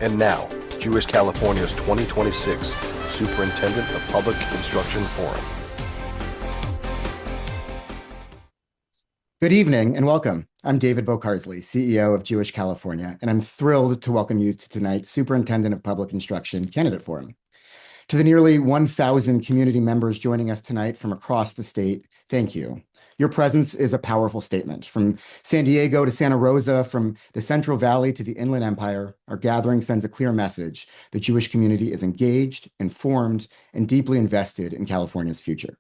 And now, Jewish California's 2026 Superintendent of Public Instruction Forum. Good evening and welcome. I'm David Bocarsley, CEO of Jewish California, and I'm thrilled to welcome you to tonight's Superintendent of Public Instruction Candidate Forum. To the nearly 1,000 community members joining us tonight from across the state, thank you. Your presence is a powerful statement. From San Diego to Santa Rosa, from the Central Valley to the Inland Empire, our gathering sends a clear message. The Jewish community is engaged, informed, and deeply invested in California's future.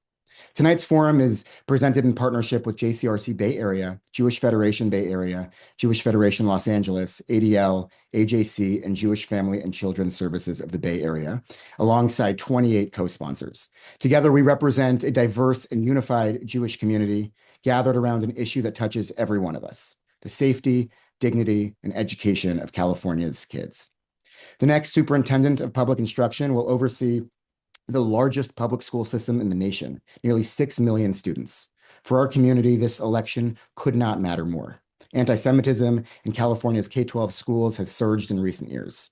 Tonight's forum is presented in partnership with JCRC Bay Area, Jewish Federation Bay Area, Jewish Federation Los Angeles, ADL, AJC, and Jewish Family and Children's Services of the Bay Area, alongside 28 co-sponsors. Together, we represent a diverse and unified Jewish community gathered around an issue that touches every one of us: the safety, dignity, and education of California's kids. The next Superintendent of Public Instruction will oversee the largest public school system in the nation, nearly 6 million students. For our community, this election could not matter more. Anti-Semitism in California's K-12 schools has surged in recent years.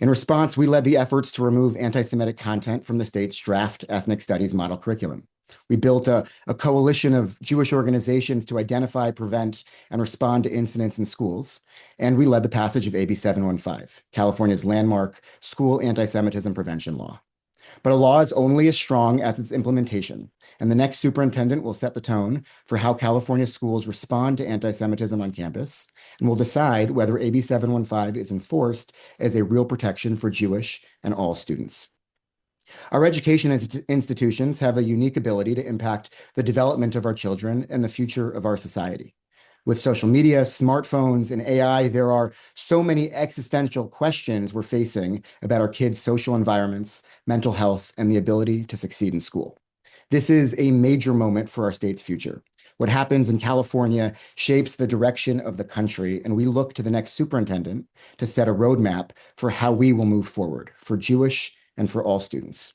In response, we led the efforts to remove anti-Semitic content from the state's draft ethnic studies model curriculum. We built a coalition of Jewish organizations to identify, prevent, and respond to incidents in schools. And we led the passage of AB 715, California's landmark school anti-Semitism prevention law. But a law is only as strong as its implementation, and the next superintendent will set the tone for how California schools respond to anti-Semitism on campus, and will decide whether AB 715 is enforced as a real protection for Jewish and all students. Our education institutions have a unique ability to impact the development of our children and the future of our society. With social media, smartphones, and AI, there are so many existential questions we're facing about our kids' social environments, mental health, and the ability to succeed in school. This is a major moment for our state's future. What happens in California shapes the direction of the country, and we look to the next superintendent to set a roadmap for how we will move forward for Jewish and for all students.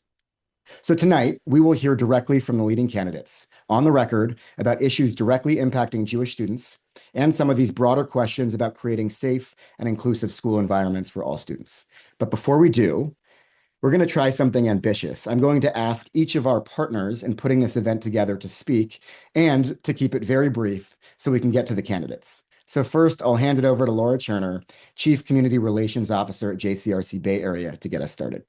So tonight, we will hear directly from the leading candidates on the record about issues directly impacting Jewish students and some of these broader questions about creating safe and inclusive school environments for all students. But before we do, we're going to try something ambitious. I'm going to ask each of our partners in putting this event together to speak and to keep it very brief so we can get to the candidates. So first, I'll hand it over to Laura Cherner, Chief Community Relations Officer at JCRC Bay Area, to get us started.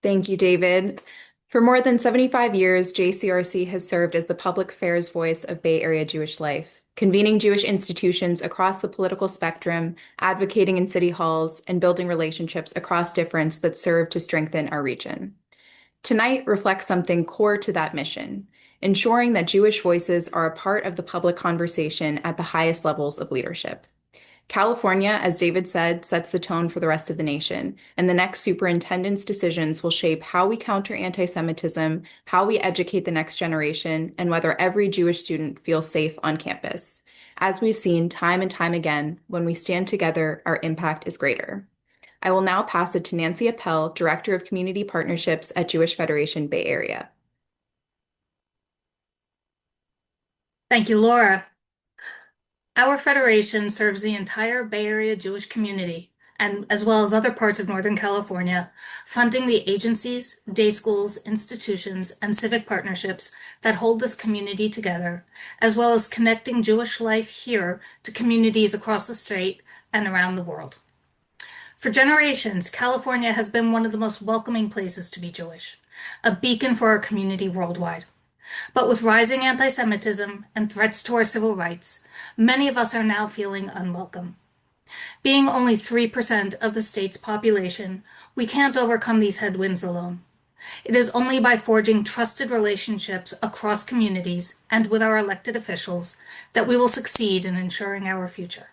Thank you, David. For more than 75 years, JCRC has served as the public affairs voice of Bay Area Jewish life, convening Jewish institutions across the political spectrum, advocating in city halls, and building relationships across difference that serve to strengthen our region. Tonight reflects something core to that mission, ensuring that Jewish voices are a part of the public conversation at the highest levels of leadership. California, as David said, sets the tone for the rest of the nation, and the next superintendent's decisions will shape how we counter anti-Semitism, how we educate the next generation, and whether every Jewish student feels safe on campus. As we've seen time and time again, when we stand together, our impact is greater. I will now pass it to Nancy Appel, Director of Community Partnerships at Jewish Federation Bay Area. Thank you, Laura. Our federation serves the entire Bay Area Jewish community, and as well as other parts of Northern California, funding the agencies, day schools, institutions, and civic partnerships that hold this community together, as well as connecting Jewish life here to communities across the state and around the world. For generations, California has been one of the most welcoming places to be Jewish, a beacon for our community worldwide. But with rising anti-Semitism and threats to our civil rights, many of us are now feeling unwelcome. Being only 3% of the state's population, we can't overcome these headwinds alone. It is only by forging trusted relationships across communities and with our elected officials that we will succeed in ensuring our future.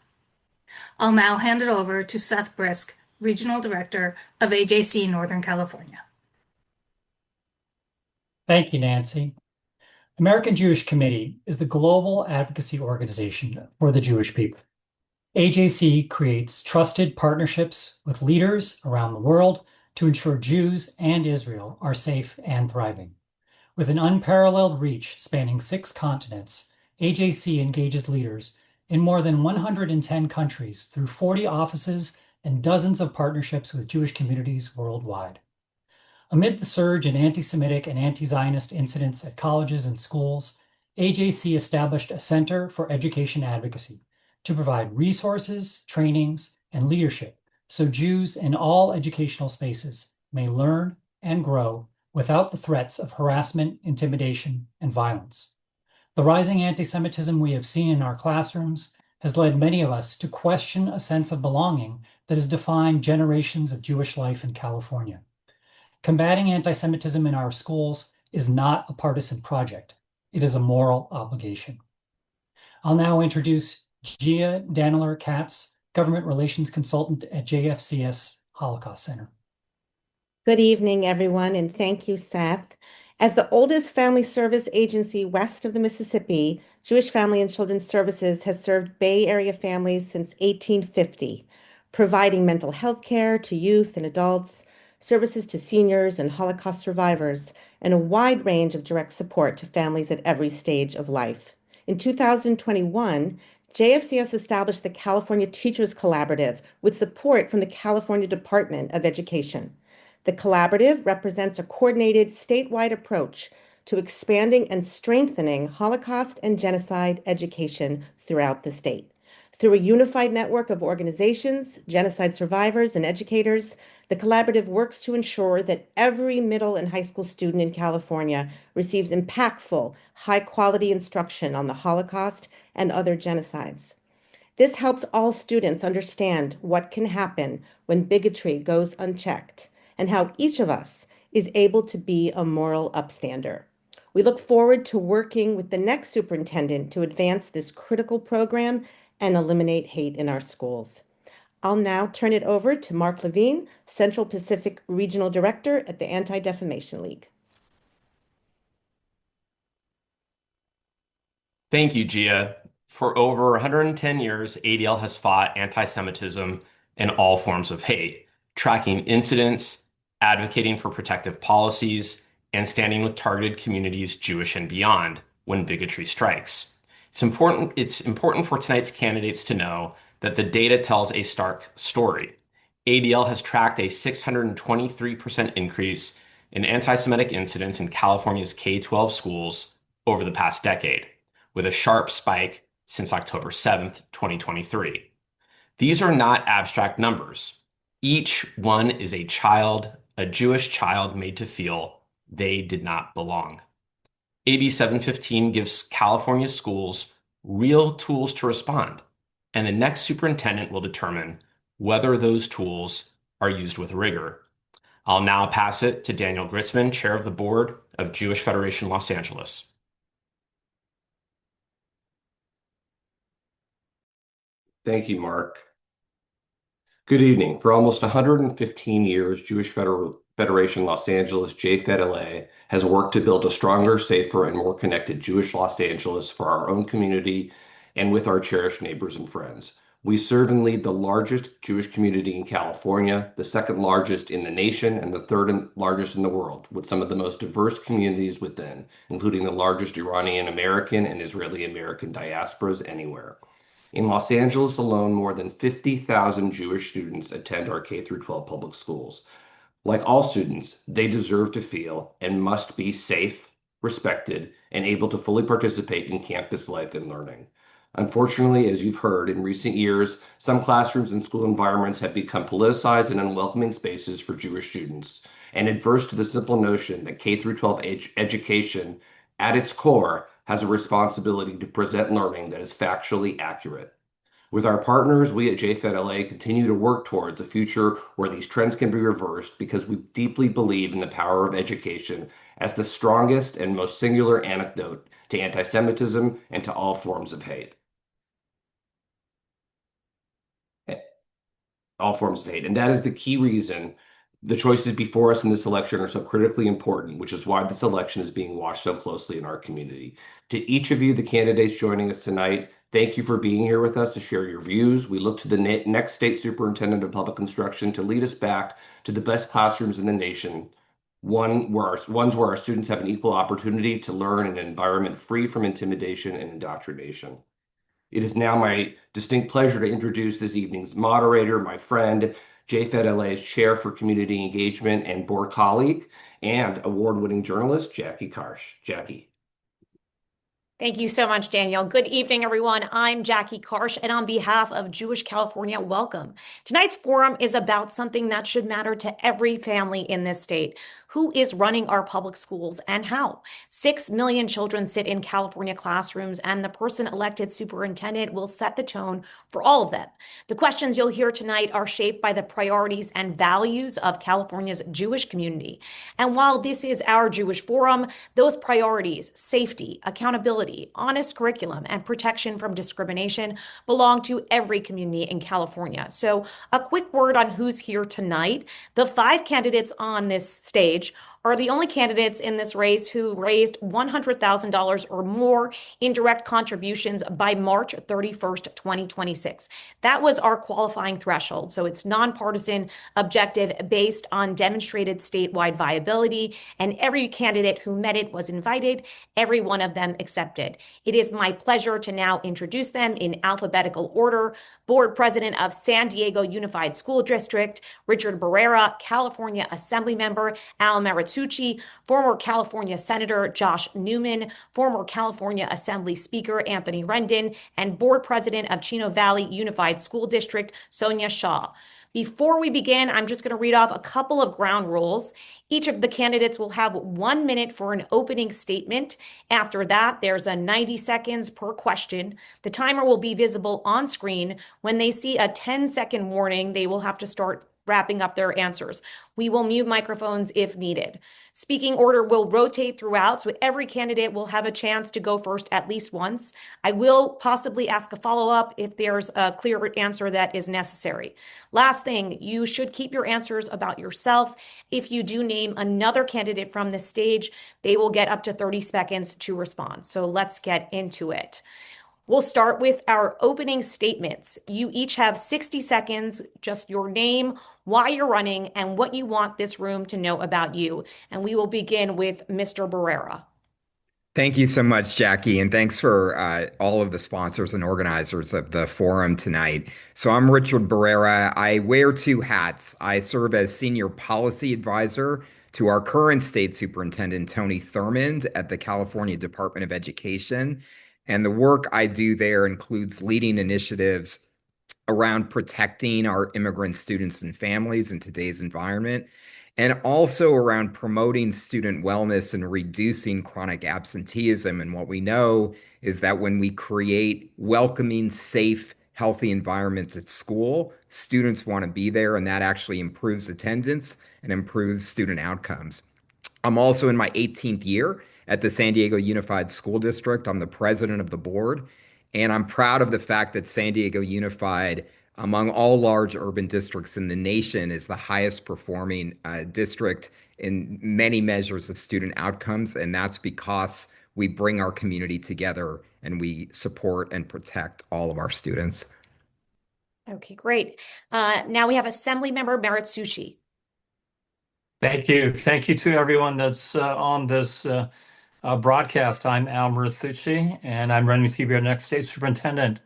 I'll now hand it over to Seth Brisk, Regional Director of AJC Northern California. Thank you, Nancy. American Jewish Committee is the global advocacy organization for the Jewish people. AJC creates trusted partnerships with leaders around the world to ensure Jews and Israel are safe and thriving. With an unparalleled reach spanning 6 continents, AJC engages leaders in more than 110 countries through 40 offices and dozens of partnerships with Jewish communities worldwide. Amid the surge in anti-Semitic and anti-Zionist incidents at colleges and schools, AJC established a Center for Education Advocacy to provide resources, trainings, and leadership so Jews in all educational spaces may learn and grow without the threats of harassment, intimidation, and violence. The rising anti-Semitism we have seen in our classrooms has led many of us to question a sense of belonging that has defined generations of Jewish life in California. Combating anti-Semitism in our schools is not a partisan project. It is a moral obligation. I'll now introduce Gia Danneler-Katz, Government Relations Consultant at JFCS Holocaust Center. Good evening, everyone, and thank you, Seth. As the oldest family service agency west of the Mississippi, Jewish Family and Children's Services has served Bay Area families since 1850, providing mental health care to youth and adults, services to seniors and Holocaust survivors, and a wide range of direct support to families at every stage of life. In 2021, JFCS established the California Teachers Collaborative with support from the California Department of Education. The collaborative represents a coordinated statewide approach to expanding and strengthening Holocaust and genocide education throughout the state. Through a unified network of organizations, genocide survivors, and educators, the collaborative works to ensure that every middle and high school student in California receives impactful, high-quality instruction on the Holocaust and other genocides. This helps all students understand what can happen when bigotry goes unchecked, and how each of us is able to be a moral upstander. We look forward to working with the next superintendent to advance this critical program and eliminate hate in our schools. I'll now turn it over to Mark Levine, Central Pacific Regional Director at the Anti-Defamation League. Thank you, Gia. For over 110 years, ADL has fought anti-Semitism and all forms of hate, tracking incidents, advocating for protective policies, and standing with targeted communities, Jewish and beyond, when bigotry strikes. It's important for tonight's candidates to know that the data tells a stark story. ADL has tracked a 623% increase in anti-Semitic incidents in California's K-12 schools over the past decade, with a sharp spike since October 7th, 2023. These are not abstract numbers. Each one is a child, a Jewish child made to feel they did not belong. AB 715 gives California schools real tools to respond, and the next superintendent will determine whether those tools are used with rigor. I'll now pass it to Daniel Gritzman, Chair of the Board of Jewish Federation Los Angeles. Thank you, Mark. Good evening. For almost 115 years, Jewish Federation Los Angeles, JFED-LA, has worked to build a stronger, safer, and more connected Jewish Los Angeles for our own community and with our cherished neighbors and friends. We serve and lead the largest Jewish community in California, the second largest in the nation, and the third largest in the world, with some of the most diverse communities within, including the largest Iranian American and Israeli American diasporas anywhere. In Los Angeles alone, more than 50,000 Jewish students attend our K-12 public schools. Like all students, they deserve to feel and must be safe, respected, and able to fully participate in campus life and learning. Unfortunately, as you've heard, in recent years, some classrooms and school environments have become politicized and unwelcoming spaces for Jewish students, and adverse to the simple notion that K-12 education, at its core, has a responsibility to present learning that is factually accurate. With our partners, we at JFED-LA continue to work towards a future where these trends can be reversed because we deeply believe in the power of education as the strongest and most singular antidote to anti-Semitism and to all forms of hate. And that is the key reason the choices before us in this election are so critically important, which is why this election is being watched so closely in our community. To each of you, the candidates joining us tonight, thank you for being here with us to share your views. We look to the next state superintendent of public instruction to lead us back to the best classrooms in the nation, ones where our students have an equal opportunity to learn in an environment free from intimidation and indoctrination. It is now my distinct pleasure to introduce this evening's moderator, my friend, JFED-LA's Chair for Community Engagement and board colleague, and award-winning journalist, Jackie Karsh. Jackie. Thank you so much, Daniel. Good evening, everyone. I'm Jackie Karsh, and on behalf of Jewish California, welcome. Tonight's forum is about something that should matter to every family in this state. Who is running our public schools and how? 6 million children sit in California classrooms, and the person elected superintendent will set the tone for all of them. The questions you'll hear tonight are shaped by the priorities and values of California's Jewish community. And while this is our Jewish forum, those priorities, safety, accountability, honest curriculum, and protection from discrimination belong to every community in California. So a quick word on who's here tonight. The 5 candidates on this stage are the only candidates in this race who raised $100,000 or more in direct contributions by March 31st, 2026. That was our qualifying threshold. So it's nonpartisan, objective, based on demonstrated statewide viability, and every candidate who met it was invited, every one of them accepted. It is my pleasure to now introduce them in alphabetical order. Board President of San Diego Unified School District, Richard Barrera, California Assembly Member Al Maritsucci, former California Senator Josh Newman, former California Assembly Speaker Anthony Rendon, and Board President of Chino Valley Unified School District Sonia Shaw. Before we begin, I'm just going to read off a couple of ground rules. Each of the candidates will have 1 minute for an opening statement. After that, there's a 90 seconds per question. The timer will be visible on screen. When they see a 10-second warning, they will have to start wrapping up their answers. We will mute microphones if needed. Speaking order will rotate throughout, so every candidate will have a chance to go first at least once. I will possibly ask a follow-up if there's a clear answer that is necessary. Last thing, you should keep your answers about yourself. If you do name another candidate from this stage, they will get up to 30 seconds to respond. So let's get into it. We'll start with our opening statements. You each have 60 seconds, just your name, why you're running, and what you want this room to know about you. And we will begin with Mr. Barrera. Thank you so much, Jackie, and thanks for all of the sponsors and organizers of the forum tonight. So I'm Richard Barrera. I wear 2 hats. I serve as Senior Policy Advisor to our current State Superintendent, Tony Thurmond, at the California Department of Education. And the work I do there includes leading initiatives around protecting our immigrant students and families in today's environment, and also around promoting student wellness and reducing chronic absenteeism. And what we know is that when we create welcoming, safe, healthy environments at school, students want to be there, and that actually improves attendance and improves student outcomes. I'm also in my 18th year at the San Diego Unified School District. I'm the president of the board, and I'm proud of the fact that San Diego Unified, among all large urban districts in the nation, is the highest performing district in many measures of student outcomes, and that's because we bring our community together and we support and protect all of our students. Okay, great. Now we have Assembly Member Maritsucci. Thank you. Thank you to everyone that's on this broadcast. I'm Al Maritsucci, and I'm running to be our next state superintendent.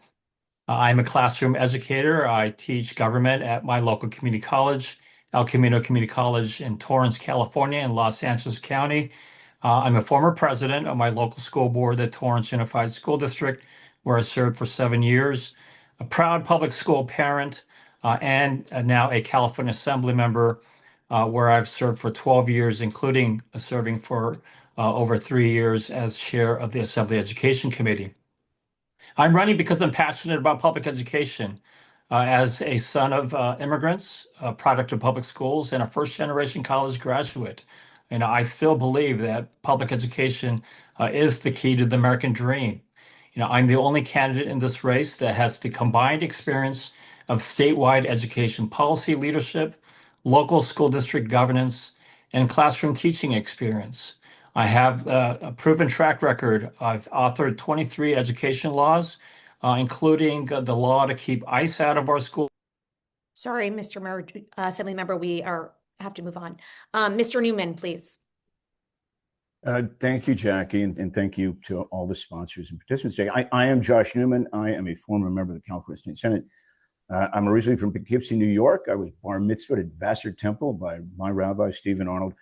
I'm a classroom educator. I teach government at my local community college, El Camino Community College in Torrance, California, in Los Angeles County. I'm a former president of my local school board, the Torrance Unified School District, where I served for 7 years. A proud public school parent, and now a California Assembly member, where I've served for 12 years, including serving for over 3 years as chair of the Assembly Education Committee. I'm running because I'm passionate about public education. As a son of immigrants, a product of public schools, and a first-generation college graduate, I still believe that public education is the key to the American dream. I'm the only candidate in this race that has the combined experience of statewide education policy leadership, local school district governance, and classroom teaching experience. I have a proven track record. I've authored 23 education laws, including the law to keep ICE out of our school. Sorry, Mr. Assembly Member, we have to move on. Mr. Newman, please. Thank you, Jackie, and thank you to all the sponsors and participants today. I am Josh Newman. I am a former member of the California State Senate. I'm originally from Poughkeepsie, New York. I was bar mitzvahed at Vassar Temple by my rabbi, Stephen Arnold.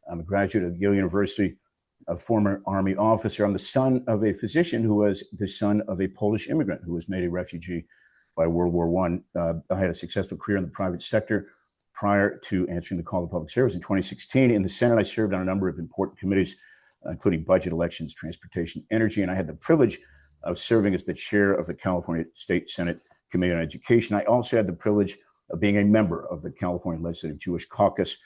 I'm a graduate of Yale University, a former Army officer. I'm the son of a physician who was the son of a Polish immigrant who was made a refugee by World War I. I had a successful career in the private sector prior to answering the call to public service. In 2016, in the Senate, I served on a number of important committees, including budget, elections, transportation, energy, and I had the privilege of serving as the chair of the California State Senate Committee on Education. I also had the privilege of being a member of the California Legislative Jewish Caucus.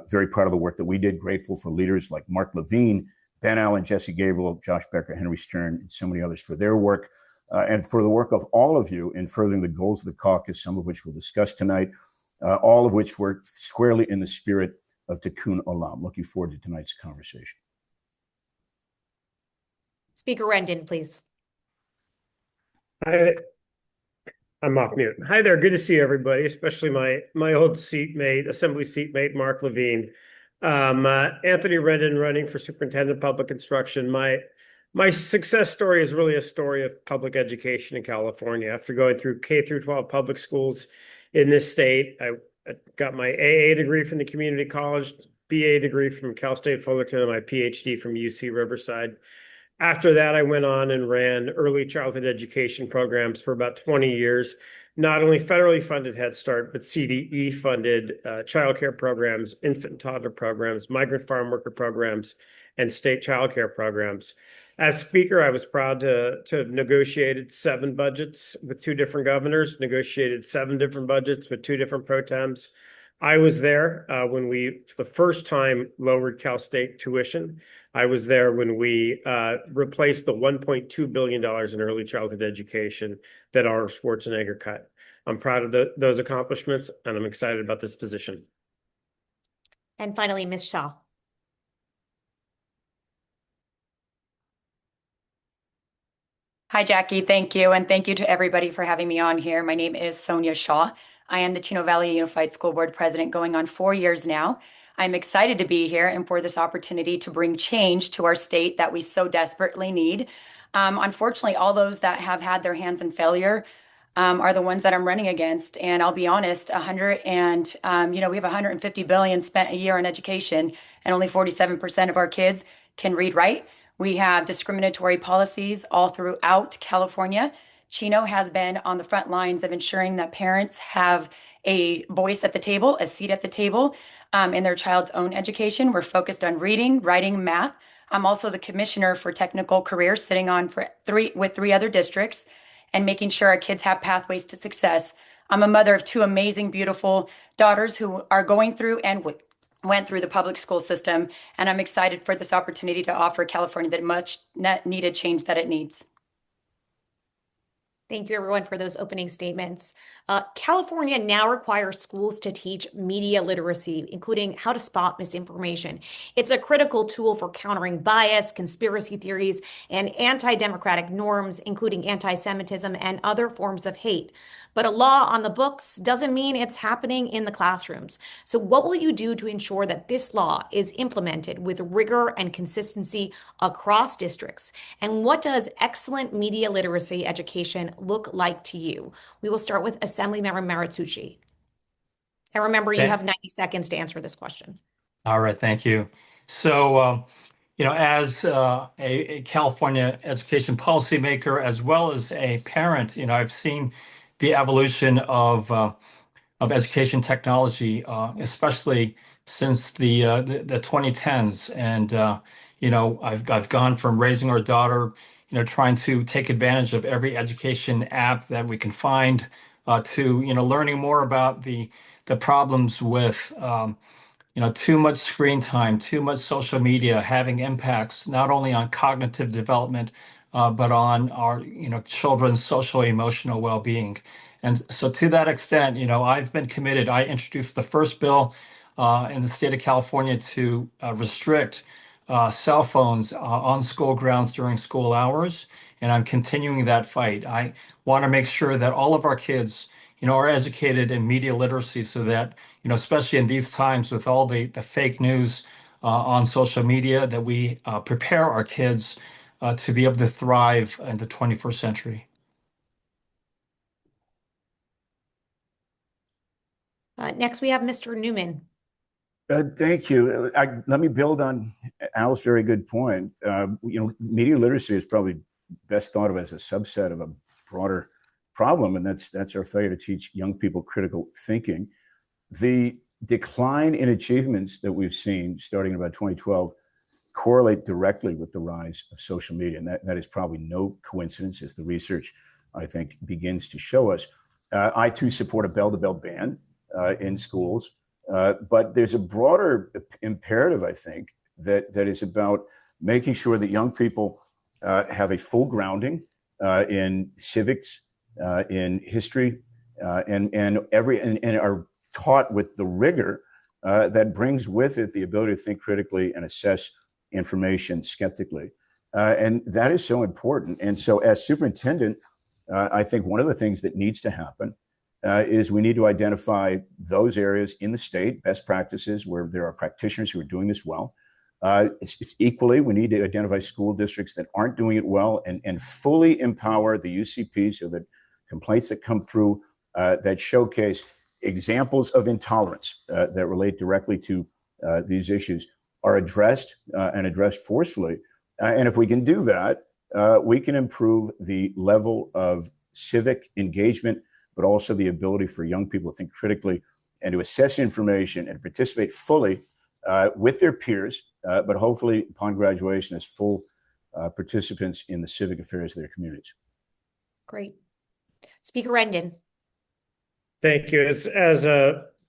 Very proud of the work that we did, grateful for leaders like Mark Levine, Ben Allen, Jesse Gabriel, Josh Becker, Henry Stern, and so many others for their work, and for the work of all of you in furthering the goals of the caucus, some of which we'll discuss tonight, all of which were squarely in the spirit of Tikkun Olam. Looking forward to tonight's conversation. Speaker Rendon, please. Hi, I'm off mute. Hi there. Good to see everybody, especially my old seatmate, assembly seatmate, Mark Levine. Anthony Rendon running for Superintendent of Public Instruction. My success story is really a story of public education in California. After going through K through 12 public schools in this state, I got my AA degree from the community college, BA degree from Cal State Fullerton, and my PhD from UC Riverside. After that, I went on and ran early childhood education programs for about 20 years, not only federally funded Head Start, but CDE funded childcare programs, infant and toddler programs, migrant farm worker programs, and state childcare programs. As Speaker, I was proud to have negotiated 7 budgets with 2 different governors, negotiated 7 different budgets with 2 different pro tems. I was there when we, for the first time, lowered Cal State tuition. I was there when we replaced the $1.2 billion in early childhood education that Arnold Schwarzenegger cut. I'm proud of those accomplishments, and I'm excited about this position. And finally, Ms. Shaw. Hi, Jackie. Thank you. And thank you to everybody for having me on here. My name is Sonia Shaw. I am the Chino Valley Unified School Board President going on 4 years now. I'm excited to be here and for this opportunity to bring change to our state that we so desperately need. Unfortunately, all those that have had their hands in failure are the ones that I'm running against. And I'll be honest, we have 150 billion spent a year on education, and only 47% of our kids can read, write. We have discriminatory policies all throughout California. Chino has been on the front lines of ensuring that parents have a voice at the table, a seat at the table in their child's own education. We're focused on reading, writing, math. I'm also the commissioner for technical careers, sitting on with 3 other districts and making sure our kids have pathways to success. I'm a mother of 2 amazing, beautiful daughters who are going through and went through the public school system. And I'm excited for this opportunity to offer California the much needed change that it needs. Thank you, everyone, for those opening statements. California now requires schools to teach media literacy, including how to spot misinformation. It's a critical tool for countering bias, conspiracy theories, and anti-democratic norms, including anti-Semitism and other forms of hate. But a law on the books doesn't mean it's happening in the classrooms. So what will you do to ensure that this law is implemented with rigor and consistency across districts? And what does excellent media literacy education look like to you? We will start with Assemblymember Maritsucci. And remember, you have 90 seconds to answer this question. All right, thank you. So, as a California education policymaker, as well as a parent, I've seen the evolution of education technology, especially since the 2010s. And I've gone from raising our daughter, trying to take advantage of every education app that we can find, to learning more about the problems with too much screen time, too much social media having impacts not only on cognitive development, but on our children's social emotional well-being. And so to that extent, I've been committed. I introduced the first bill in the state of California to restrict cell phones on school grounds during school hours, and I'm continuing that fight. I want to make sure that all of our kids are educated in media literacy so that, especially in these times with all the fake news on social media, that we prepare our kids to be able to thrive in the 21st century. Next, we have Mr. Newman. Thank you. Let me build on Al's very good point. Media literacy is probably best thought of as a subset of a broader problem, and that's our failure to teach young people critical thinking. The decline in achievements that we've seen starting in about 2012 correlate directly with the rise of social media, and that is probably no coincidence, as the research, I think, begins to show us. I too support a bell-to-bell ban in schools. But there's a broader imperative, I think, that is about making sure that young people have a full grounding in civics, in history, and are taught with the rigor that brings with it the ability to think critically and assess information skeptically. And that is so important. And so as superintendent, I think one of the things that needs to happen is we need to identify those areas in the state, best practices where there are practitioners who are doing this well. It's equally, we need to identify school districts that aren't doing it well and fully empower the UCP so that complaints that come through that showcase examples of intolerance that relate directly to these issues are addressed and addressed forcefully. And if we can do that, we can improve the level of civic engagement, but also the ability for young people to think critically and to assess information and participate fully with their peers, but hopefully upon graduation as full participants in the civic affairs of their communities. Great. Speaker Rendon. Thank you. As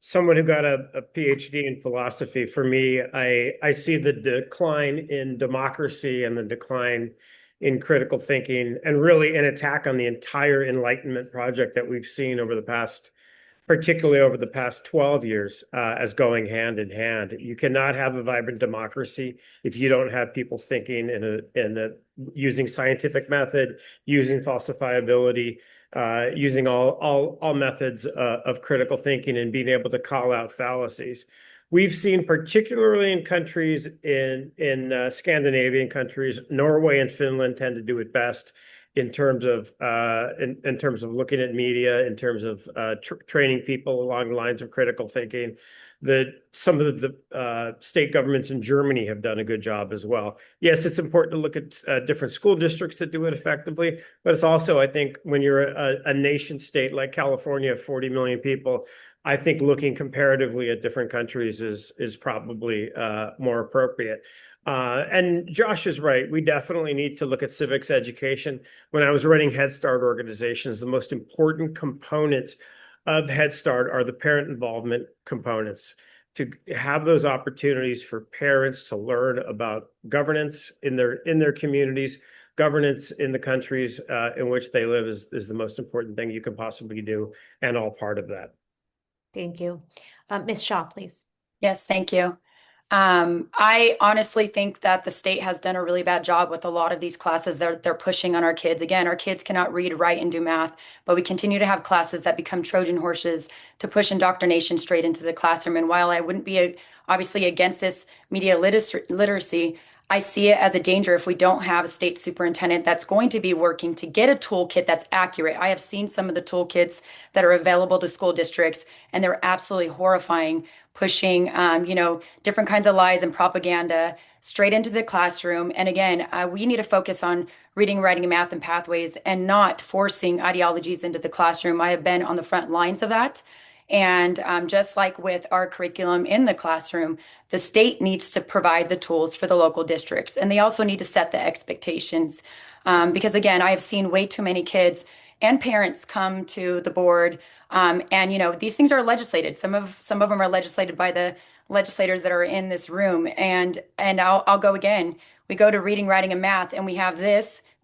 someone who got a PhD in philosophy, for me, I see the decline in democracy and the decline in critical thinking, and really an attack on the entire Enlightenment project that we've seen over the past, particularly over the past 12 years, as going hand in hand. You cannot have a vibrant democracy if you don't have people thinking using scientific method, using falsifiability, using all methods of critical thinking, and being able to call out fallacies. We've seen, particularly in countries in Scandinavian countries, Norway and Finland tend to do it best in terms of looking at media, in terms of training people along the lines of critical thinking. Some of the state governments in Germany have done a good job as well. Yes, it's important to look at different school districts that do it effectively, but it's also, I think, when you're a nation state like California of 40 million people, I think looking comparatively at different countries is probably more appropriate. And Josh is right. We definitely need to look at civics education. When I was running Head Start organizations, the most important component of Head Start are the parent involvement components, to have those opportunities for parents to learn about governance in their communities. Governance in the countries in which they live is the most important thing you can possibly do, and all part of that. Thank you. Ms. Shaw, please. Yes, thank you. I honestly think that the state has done a really bad job with a lot of these classes that they're pushing on our kids. Again, our kids cannot read, write, and do math, but we continue to have classes that become Trojan horses to push indoctrination straight into the classroom. And while I wouldn't be obviously against this media literacy, I see it as a danger if we don't have a state superintendent that's going to be working to get a toolkit that's accurate. I have seen some of the toolkits that are available to school districts, and they're absolutely horrifying, pushing, different kinds of lies and propaganda straight into the classroom. And again, we need to focus on reading, writing, math, and pathways, and not forcing ideologies into the classroom. I have been on the front lines of that. And just like with our curriculum in the classroom, the state needs to provide the tools for the local districts. And they also need to set the expectations. Because again, I have seen way too many kids and parents come to the board. And these things are legislated. Some of them are legislated by the legislators that are in this room. And I'll go again. We go to reading, writing, and math, and we have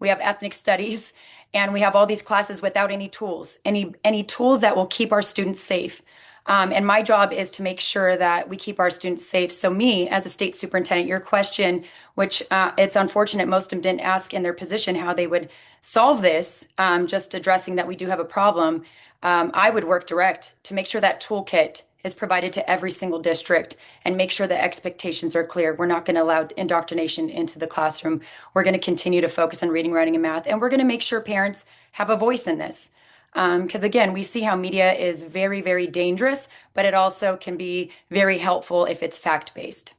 ethnic studies. And we have all these classes without any tools that will keep our students safe. And my job is to make sure that we keep our students safe. So me, as a state superintendent, your question, which it's unfortunate most of them didn't ask in their position how they would solve this, just addressing that we do have a problem, I would work direct to make sure that toolkit is provided to every single district and make sure that expectations are clear. We're not going to allow indoctrination into the classroom. We're going to continue to focus on reading, writing, and math, and we're going to make sure parents have a voice in this. Because again, we see how media is very, very dangerous, but it also can be very helpful if it's fact-based.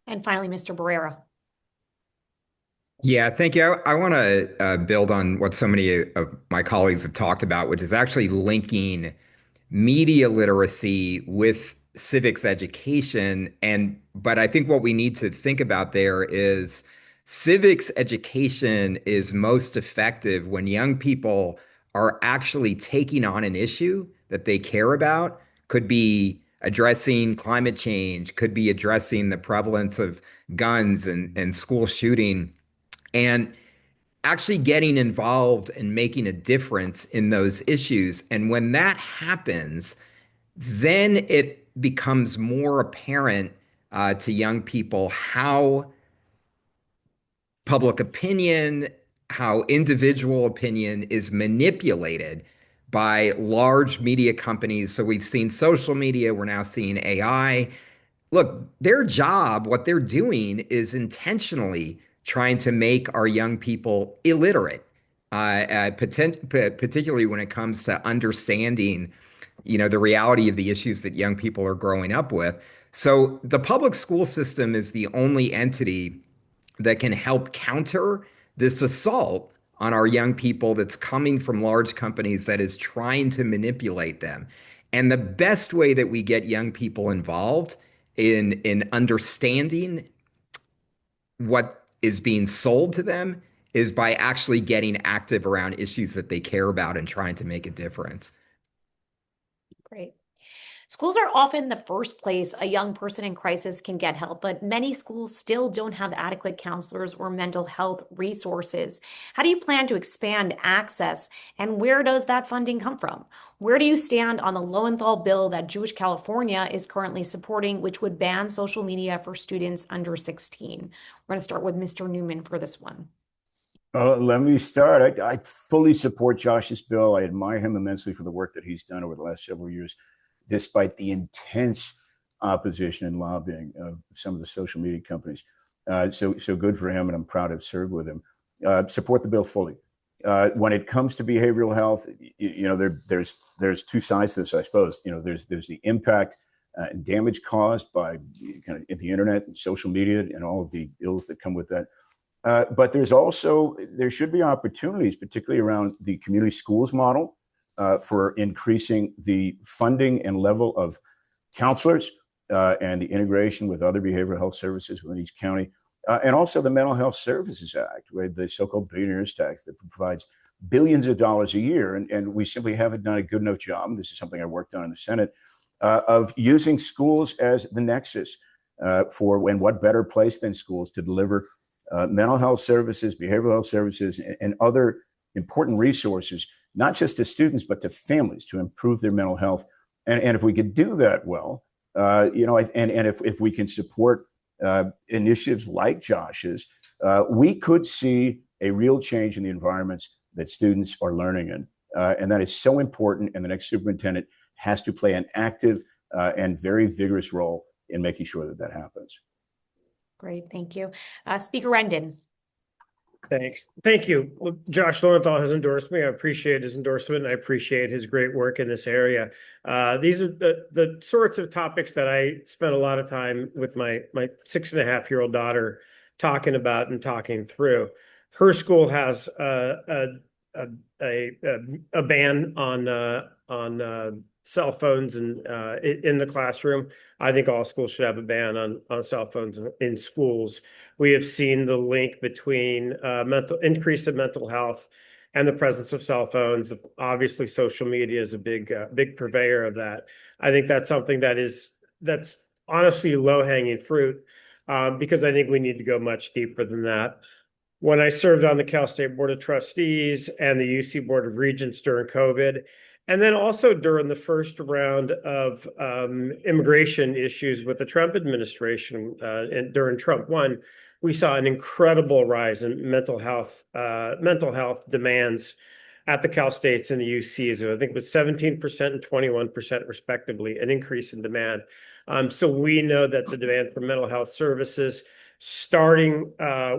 And finally, Mr. Barrera. Yeah, thank you. I want to build on what so many of my colleagues have talked about, which is actually linking media literacy with civics education. But I think what we need to think about there is civics education is most effective when young people are actually taking on an issue that they care about. Could be addressing climate change, could be addressing the prevalence of guns and school shooting, and actually getting involved and making a difference in those issues. And when that happens, then it becomes more apparent to young people how public opinion, how individual opinion is manipulated by large media companies. So we've seen social media, we're now seeing AI. Look, their job, what they're doing is intentionally trying to make our young people illiterate, particularly when it comes to understanding, the reality of the issues that young people are growing up with. So the public school system is the only entity that can help counter this assault on our young people that's coming from large companies that is trying to manipulate them. And the best way that we get young people involved in understanding what is being sold to them is by actually getting active around issues that they care about and trying to make a difference. Great. Schools are often the first place a young person in crisis can get help, but many schools still don't have adequate counselors or mental health resources. How do you plan to expand access, and where does that funding come from? Where do you stand on the Lowenthal bill that Jewish California is currently supporting, which would ban social media for students under 16? We're going to start with Mr. Newman for this one. Let me start. I fully support Josh's bill. I admire him immensely for the work that he's done over the last several years, despite the intense opposition and lobbying of some of the social media companies. So good for him, and I'm proud to have served with him. Support the bill fully. When it comes to behavioral health, there's two sides to this, I suppose. There's the impact and damage caused by kind of the internet and social media and all of the ills that come with that. But there should be opportunities, particularly around the community schools model, for increasing the funding and level of counselors and the integration with other behavioral health services within each county, and also the Mental Health Services Act, with the so-called billionaires tax that provides billions of dollars a year. And we simply haven't done a good enough job. This is something I worked on in the Senate, of using schools as the nexus and what better place than schools to deliver mental health services, behavioral health services, and other important resources, not just to students, but to families, to improve their mental health. And if we could do that well, and if we can support initiatives like Josh's, we could see a real change in the environments that students are learning in. And that is so important. And the next superintendent has to play an active and very vigorous role in making sure that that happens. Great, thank you. Speaker Rendon. Thanks. Thank you. Well, Josh Lowenthal has endorsed me. I appreciate his endorsement, and I appreciate his great work in this area. These are the sorts of topics that I spent a lot of time with my 6.5-year-old daughter talking about and talking through. Her school has a ban on cell phones and in the classroom. I think all schools should have a ban on cell phones in schools. We have seen the link between increase of mental health and the presence of cell phones. Obviously, social media is a big purveyor of that. I think that's something that's honestly low-hanging fruit, because I think we need to go much deeper than that. When I served on the Cal State Board of Trustees and the UC Board of Regents during COVID, and then also during the first round of immigration issues with the Trump administration, and during Trump 1, we saw an incredible rise in mental health demands at the Cal States and the UCs. I think it was 17% and 21% respectively, an increase in demand. So we know that the demand for mental health services, starting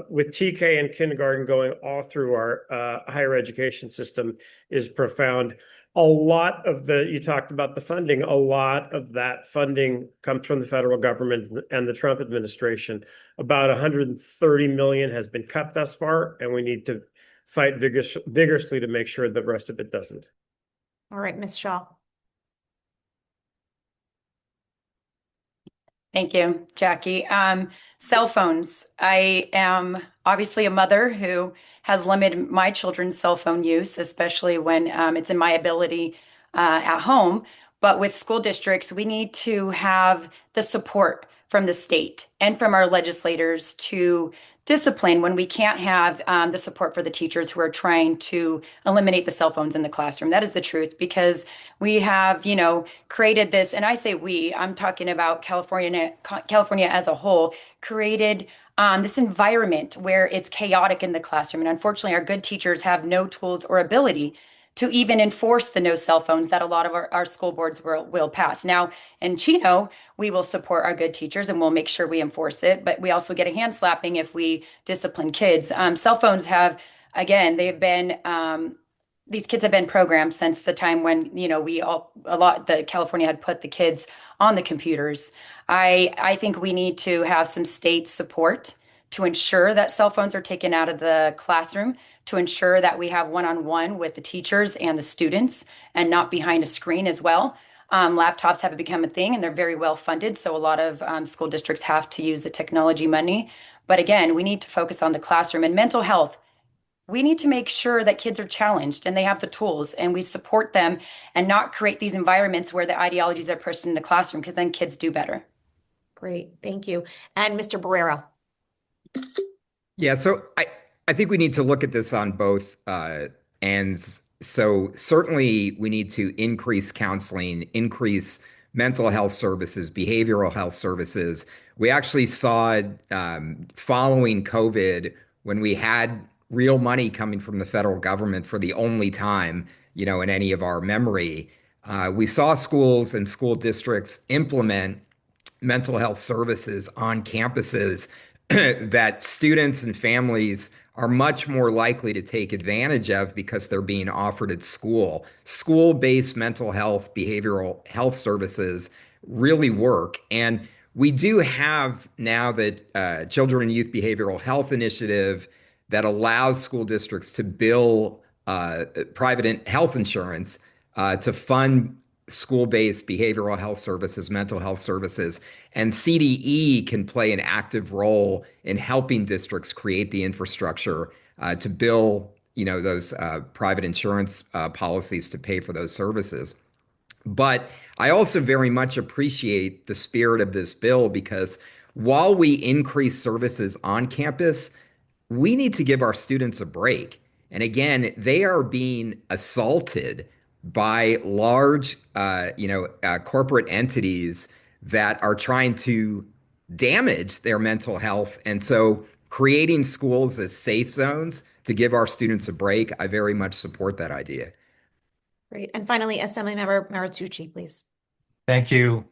with TK and kindergarten, going all through our higher education system, is profound. A lot of you talked about the funding, a lot of that funding comes from the federal government and the Trump administration. About 130 million has been cut thus far, and we need to fight vigorously to make sure the rest of it doesn't. All right, Ms. Shaw. Thank you, Jackie. Cell phones. I am obviously a mother who has limited my children's cell phone use, especially when it's in my ability at home. But with school districts, we need to have the support from the state and from our legislators to discipline when we can't have the support for the teachers who are trying to eliminate the cell phones in the classroom. That is the truth, because we have, created this, and I say we, I'm talking about California as a whole, created this environment where it's chaotic in the classroom. And unfortunately, our good teachers have no tools or ability to even enforce the no cell phones that a lot of our school boards will pass. Now, in Chino, we will support our good teachers and we'll make sure we enforce it, but we also get a hand slapping if we discipline kids. Cell phones have, again, these kids have been programmed since the time when, the California had put the kids on the computers. I think we need to have some state support to ensure that cell phones are taken out of the classroom, to ensure that we have one-on-one with the teachers and the students and not behind a screen as well. Laptops have become a thing and they're very well funded. So a lot of school districts have to use the technology money. But again, we need to focus on the classroom and mental health. We need to make sure that kids are challenged and they have the tools and we support them and not create these environments where the ideologies are pushed in the classroom, because then kids do better. Great, thank you. And Mr. Barrera. Yeah, so I think we need to look at this on both ends. So certainly we need to increase counseling, increase mental health services, behavioral health services. We actually saw following COVID, when we had real money coming from the federal government for the only time, in any of our memory, we saw schools and school districts implement mental health services on campuses that students and families are much more likely to take advantage of because they're being offered at school. School-based mental health, behavioral health services really work. And we do have now that Children and Youth Behavioral Health Initiative that allows school districts to bill private health insurance to fund school-based behavioral health services, mental health services, and CDE can play an active role in helping districts create the infrastructure to bill, those private insurance policies to pay for those services. But I also very much appreciate the spirit of this bill, because while we increase services on campus, we need to give our students a break. And again, they are being assaulted by large, corporate entities that are trying to damage their mental health. And so creating schools as safe zones to give our students a break, I very much support that idea. Great. And finally, Assemblymember Martucci, please. Thank you.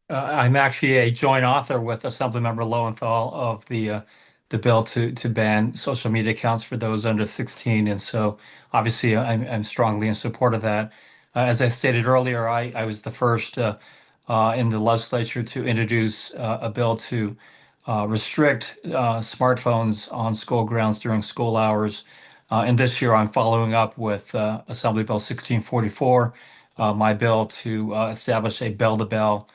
I'm actually a joint author with Assemblymember Lowenthal of the bill to ban social media accounts for those under 16, and so obviously I'm strongly in support of that. As I stated earlier, I was the first in the legislature to introduce a bill to restrict smartphones on school grounds during school hours. And this year I'm following up with Assembly Bill 1644, my bill to establish a bell-to-bell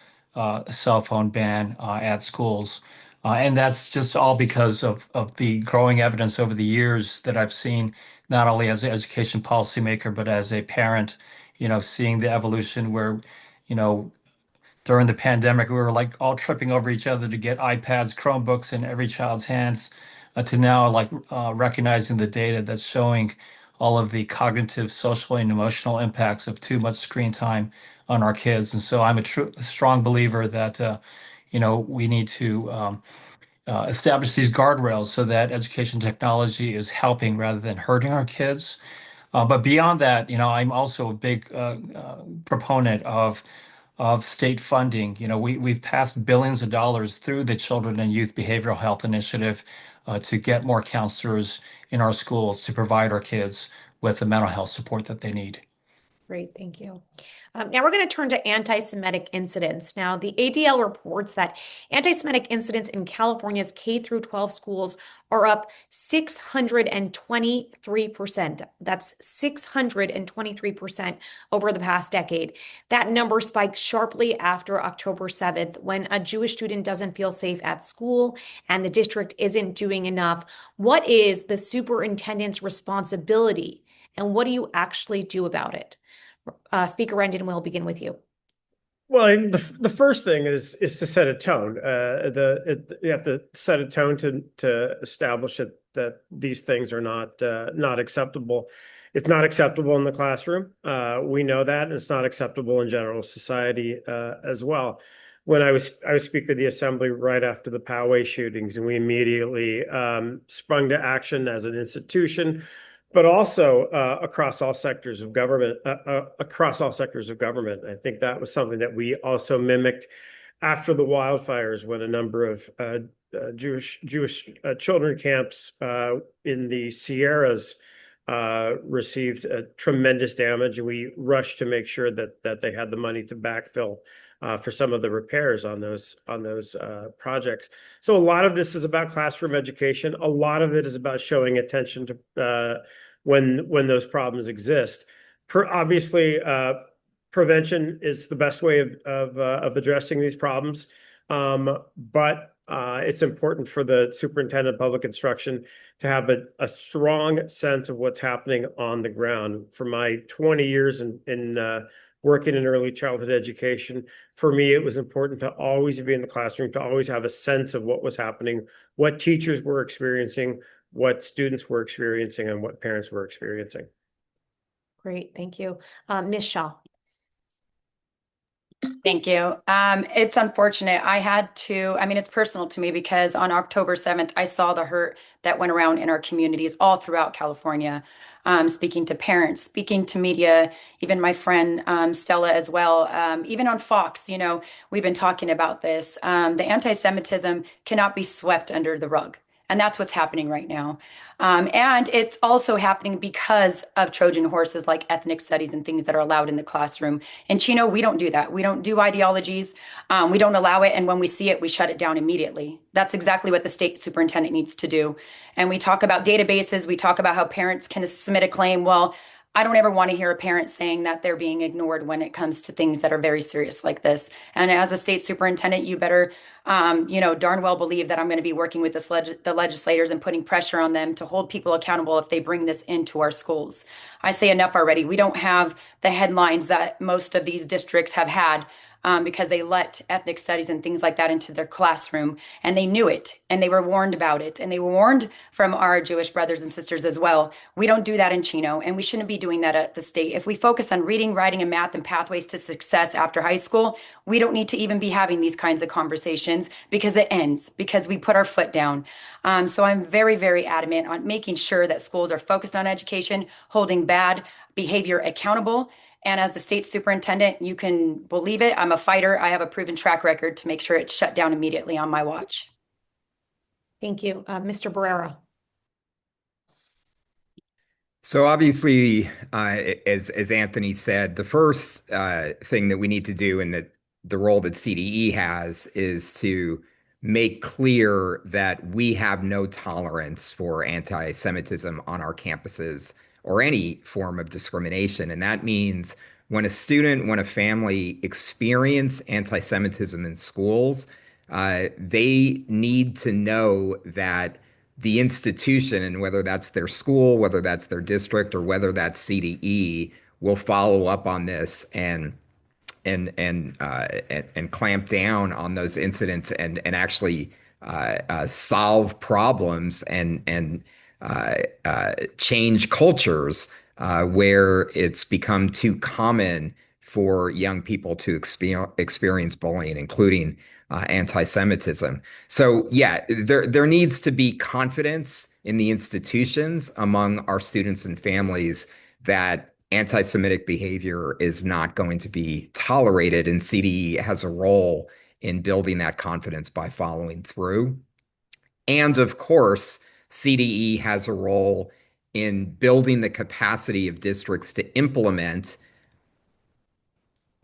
cell phone ban at schools. And that's just all because of the growing evidence over the years that I've seen, not only as an education policymaker, but as a parent, seeing the evolution where, during the pandemic, we were like all tripping over each other to get iPads, Chromebooks in every child's hands, to now recognizing the data that's showing all of the cognitive, social, and emotional impacts of too much screen time on our kids. And so I'm a strong believer that, we need to establish these guardrails so that education technology is helping rather than hurting our kids. But beyond that, I'm also a big proponent of state funding. We've passed billions of dollars through the Children and Youth Behavioral Health Initiative to get more counselors in our schools to provide our kids with the mental health support that they need. Great, thank you. Now we're going to turn to anti-Semitic incidents. Now, the ADL reports that anti-Semitic incidents in California's K through 12 schools are up 623%. That's 623% over the past decade. That number spiked sharply after October 7th, when a Jewish student doesn't feel safe at school and the district isn't doing enough. What is the superintendent's responsibility, and what do you actually do about it? Speaker Rendon, we'll begin with you. Well, the first thing is to set a tone. You have to set a tone to establish that these things are not acceptable. It's not acceptable in the classroom. We know that, and it's not acceptable in general society as well. When I was Speaker of the Assembly right after the Poway shootings, and we immediately sprung to action as an institution, but also across all sectors of government. I think that was something that we also mimicked after the wildfires, when a number of Jewish children camps in the Sierras received tremendous damage, and we rushed to make sure that they had the money to backfill for some of the repairs on those projects. So a lot of this is about classroom education. A lot of it is about showing attention to when those problems exist. Obviously, prevention is the best way of addressing these problems, but it's important for the superintendent of public instruction to have a strong sense of what's happening on the ground. For my 20 years in working in early childhood education, for me, it was important to always be in the classroom, to always have a sense of what was happening, what teachers were experiencing, what students were experiencing, and what parents were experiencing. Great, thank you. Ms. Shaw. Thank you. It's unfortunate. It's personal to me, because on October 7th, I saw the hurt that went around in our communities all throughout California, speaking to parents, speaking to media, even my friend Stella as well. Even on Fox, we've been talking about this. The anti-Semitism cannot be swept under the rug. And that's what's happening right now. And it's also happening because of Trojan horses like ethnic studies and things that are allowed in the classroom. In Chino, we don't do that. We don't do ideologies. We don't allow it. And when we see it, we shut it down immediately. That's exactly what the state superintendent needs to do. And we talk about databases. We talk about how parents can submit a claim. Well, I don't ever want to hear a parent saying that they're being ignored when it comes to things that are very serious like this. And as a state superintendent, you better, darn well believe that I'm going to be working with the legislators and putting pressure on them to hold people accountable if they bring this into our schools. I say enough already. We don't have the headlines that most of these districts have had, because they let ethnic studies and things like that into their classroom, and they knew it, and they were warned about it, and they were warned from our Jewish brothers and sisters as well. We don't do that in Chino, and we shouldn't be doing that at the state. If we focus on reading, writing, and math and pathways to success after high school, we don't need to even be having these kinds of conversations, because it ends, because we put our foot down. So I'm very, very adamant on making sure that schools are focused on education, holding bad behavior accountable. And as the state superintendent, you can believe it, I'm a fighter. I have a proven track record to make sure it's shut down immediately on my watch. Thank you. Mr. Barrera. So obviously, as Anthony said, the first thing that we need to do, and that the role that CDE has, is to make clear that we have no tolerance for anti-Semitism on our campuses or any form of discrimination. And that means when a student, when a family experience anti-Semitism in schools, they need to know that the institution, and whether that's their school, whether that's their district, or whether that's CDE, will follow up on this and clamp down on those incidents and actually solve problems and change cultures where it's become too common for young people to experience bullying, including anti-Semitism. So yeah, there needs to be confidence in the institutions among our students and families that anti-Semitic behavior is not going to be tolerated, and CDE has a role in building that confidence by following through. And of course, CDE has a role in building the capacity of districts to implement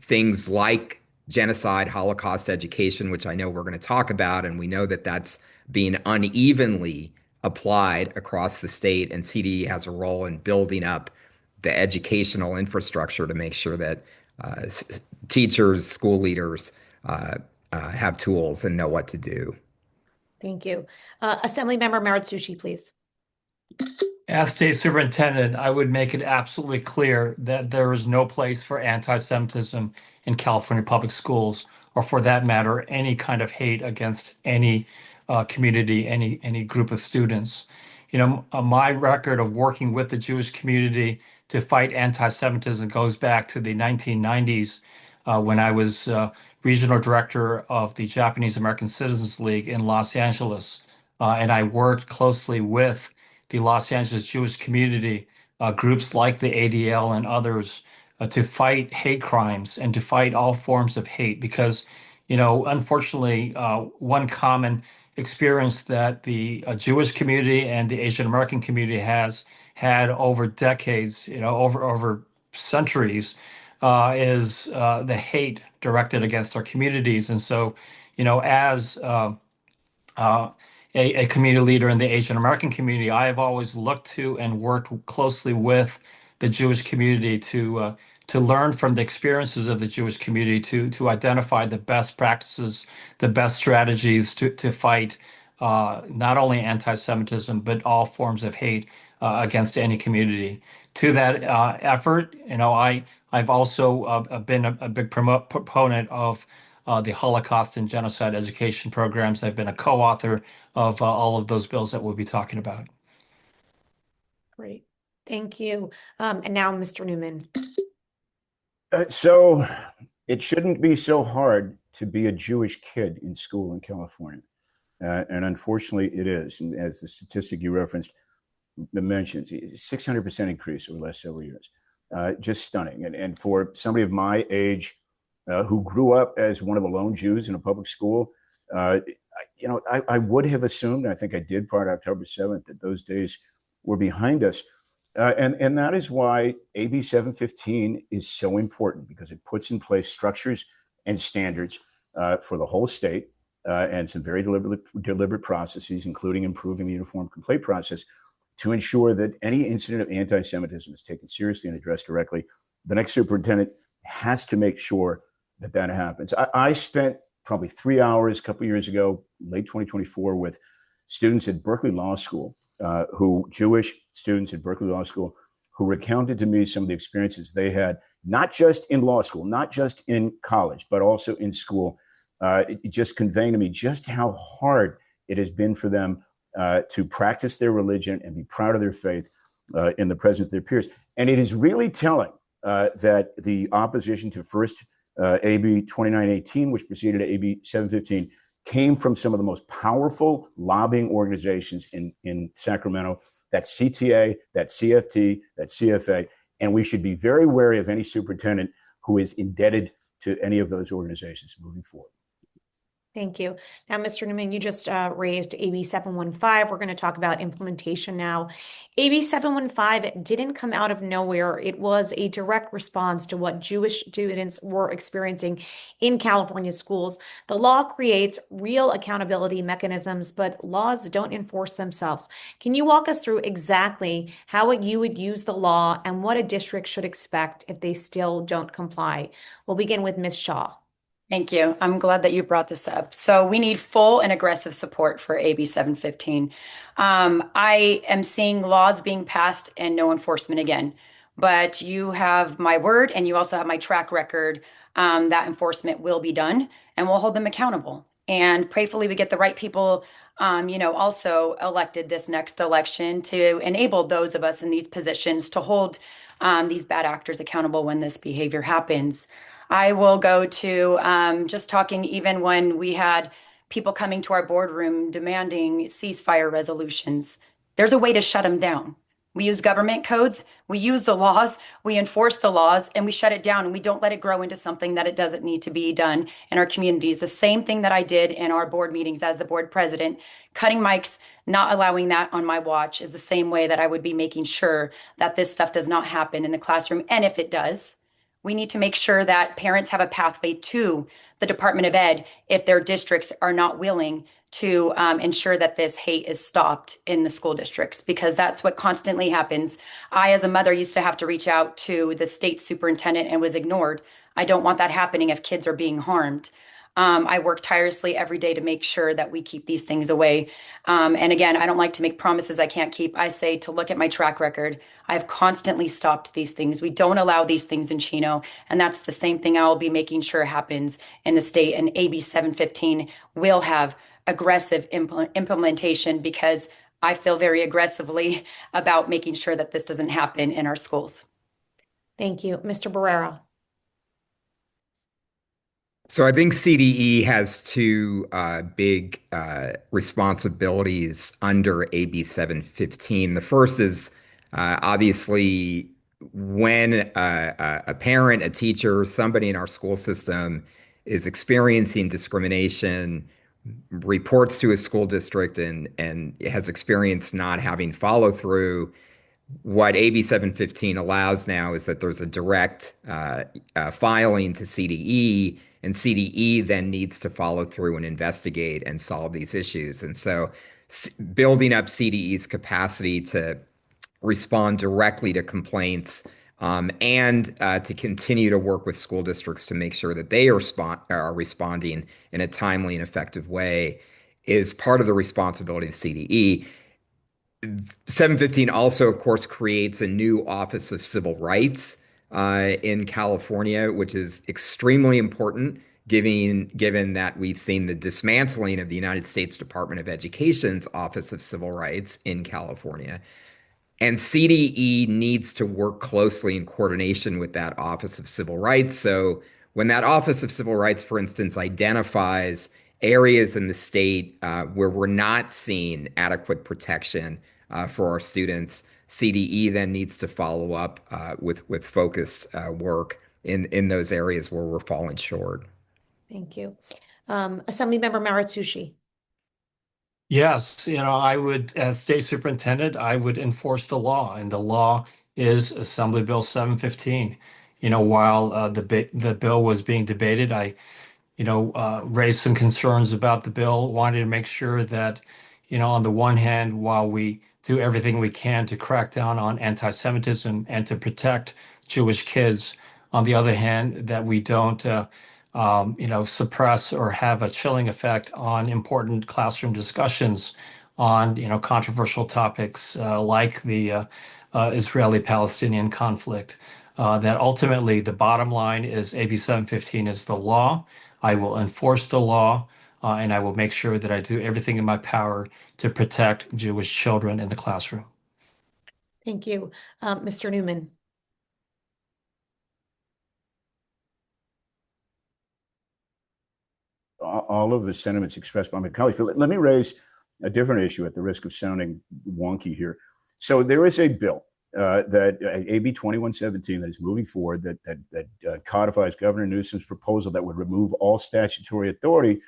things like genocide, Holocaust education, which I know we're going to talk about, and we know that that's being unevenly applied across the state, and CDE has a role in building up the educational infrastructure to make sure that teachers, school leaders have tools and know what to do. Thank you. Assemblymember Maritsushi, please. As state superintendent, I would make it absolutely clear that there is no place for anti-Semitism in California public schools, or for that matter, any kind of hate against any community, any group of students. My record of working with the Jewish community to fight anti-Semitism goes back to the 1990s when I was regional director of the Japanese American Citizens League in Los Angeles. And I worked closely with the Los Angeles Jewish community, groups like the ADL and others, to fight hate crimes and to fight all forms of hate. Because, unfortunately, one common experience that the Jewish community and the Asian American community has had over decades, over centuries, is the hate directed against our communities. And so, as a community leader in the Asian American community, I have always looked to and worked closely with the Jewish community to learn from the experiences of the Jewish community, to identify the best practices, the best strategies to fight not only anti-Semitism but all forms of hate against any community. To that effort, I've also been a big proponent of the Holocaust and genocide education programs. I've been a co-author of all of those bills that we'll be talking about. Great. Thank you. And now, Mr. Newman. So it shouldn't be so hard to be a Jewish kid in school in California. And unfortunately, it is. And as the statistic you referenced mentions, 600% increase over the last several years. Just stunning. And for somebody of my age who grew up as one of the lone Jews in a public school, I would have assumed, and I think I did prior to October 7th, that those days were behind us. And that is why AB 715 is so important, because it puts in place structures and standards for the whole state and some very deliberate processes, including improving the uniform complaint process, to ensure that any incident of anti-Semitism is taken seriously and addressed directly. The next superintendent has to make sure that that happens. I spent probably 3 hours a couple of years ago, late 2024, with students at Berkeley Law School, Jewish students at Berkeley Law School, who recounted to me some of the experiences they had, not just in law school, not just in college, but also in school, just conveying to me just how hard it has been for them to practice their religion and be proud of their faith in the presence of their peers. And it is really telling that the opposition to first AB 2918, which preceded AB 715, came from some of the most powerful lobbying organizations in Sacramento. That's CTA, that's CFT, that's CFA. And we should be very wary of any superintendent who is indebted to any of those organizations moving forward. Thank you. Now, Mr. Newman, you just raised AB 715. We're going to talk about implementation now. AB 715 didn't come out of nowhere. It was a direct response to what Jewish students were experiencing in California schools. The law creates real accountability mechanisms, but laws don't enforce themselves. Can you walk us through exactly how you would use the law and what a district should expect if they still don't comply? We'll begin with Ms. Shaw. Thank you. I'm glad that you brought this up. So we need full and aggressive support for AB 715. I am seeing laws being passed and no enforcement again, but you have my word and you also have my track record that enforcement will be done and we'll hold them accountable. And prayerfully, we get the right people, also elected this next election to enable those of us in these positions to hold these bad actors accountable when this behavior happens. I will go to just talking even when we had people coming to our boardroom demanding ceasefire resolutions. There's a way to shut them down. We use government codes, we use the laws, we enforce the laws, and we shut it down, and we don't let it grow into something that it doesn't need to be done in our communities. The same thing that I did in our board meetings as the board president, cutting mics, not allowing that on my watch, is the same way that I would be making sure that this stuff does not happen in the classroom. And if it does, we need to make sure that parents have a pathway to the Department of Ed if their districts are not willing to ensure that this hate is stopped in the school districts, because that's what constantly happens. I, as a mother, used to have to reach out to the state superintendent and was ignored. I don't want that happening if kids are being harmed. I work tirelessly every day to make sure that we keep these things away. And again, I don't like to make promises I can't keep. I say to look at my track record. I've constantly stopped these things. We don't allow these things in Chino. And that's the same thing I'll be making sure happens in the state. And AB 715 will have aggressive implementation, because I feel very aggressively about making sure that this doesn't happen in our schools. Thank you. Mr. Barrera. So I think CDE has two big responsibilities under AB 715. The first is obviously when a parent, a teacher, somebody in our school system is experiencing discrimination, reports to a school district and has experienced not having follow through. What AB 715 allows now is that there's a direct filing to CDE, and CDE then needs to follow through and investigate and solve these issues. And so building up CDE's capacity to respond directly to complaints and to continue to work with school districts to make sure that they are responding in a timely and effective way is part of the responsibility of CDE. 715 also, of course, creates a new Office of Civil Rights in California, which is extremely important, given that we've seen the dismantling of the United States Department of Education's Office of Civil Rights in California. And CDE needs to work closely in coordination with that Office of Civil Rights. So when that Office of Civil Rights, for instance, identifies areas in the state where we're not seeing adequate protection for our students, CDE then needs to follow up with focused work in those areas where we're falling short. Thank you. Assemblymember Maratsushi. Yes, I would, as state superintendent, I would enforce the law, and the law is Assembly Bill 715. While the bill was being debated, I raised some concerns about the bill, wanted to make sure that, on the one hand, while we do everything we can to crack down on anti-Semitism and to protect Jewish kids, on the other hand, that we don't suppress or have a chilling effect on important classroom discussions on, controversial topics like the Israeli-Palestinian conflict. That ultimately the bottom line is AB 715 is the law. I will enforce the law, and I will make sure that I do everything in my power to protect Jewish children in the classroom. Thank you. Mr. Newman. All of the sentiments expressed by my colleagues, but let me raise a different issue at the risk of sounding wonky here. So there is a bill that AB 2117 that is moving forward that codifies Governor Newsom's proposal that would remove all statutory authority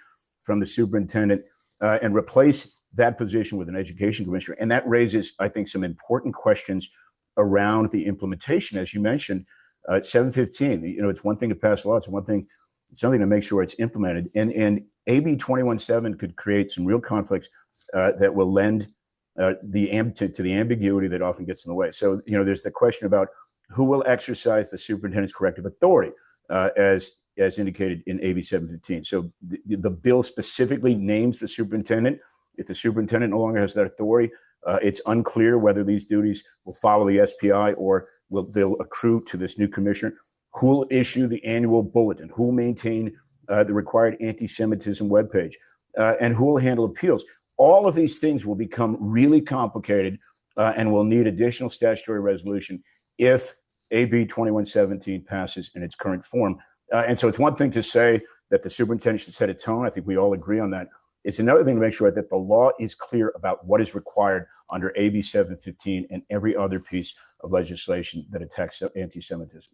from the superintendent and replace that position with an education commissioner. And that raises, I think, some important questions around the implementation. As you mentioned, 715, it's one thing to pass law, it's something to make sure it's implemented. And AB 217 could create some real conflicts that will lend to the ambiguity that often gets in the way. So, there's the question about who will exercise the superintendent's corrective authority, as indicated in AB 715. So the bill specifically names the superintendent. If the superintendent no longer has that authority, it's unclear whether these duties will follow the SPI or they'll accrue to this new commissioner. Who will issue the annual bulletin? Who will maintain the required anti-Semitism webpage? And who will handle appeals? All of these things will become really complicated and will need additional statutory resolution if AB 2117 passes in its current form. And so it's one thing to say that the superintendent should set a tone. I think we all agree on that. It's another thing to make sure that the law is clear about what is required under AB 715 and every other piece of legislation that attacks anti-Semitism.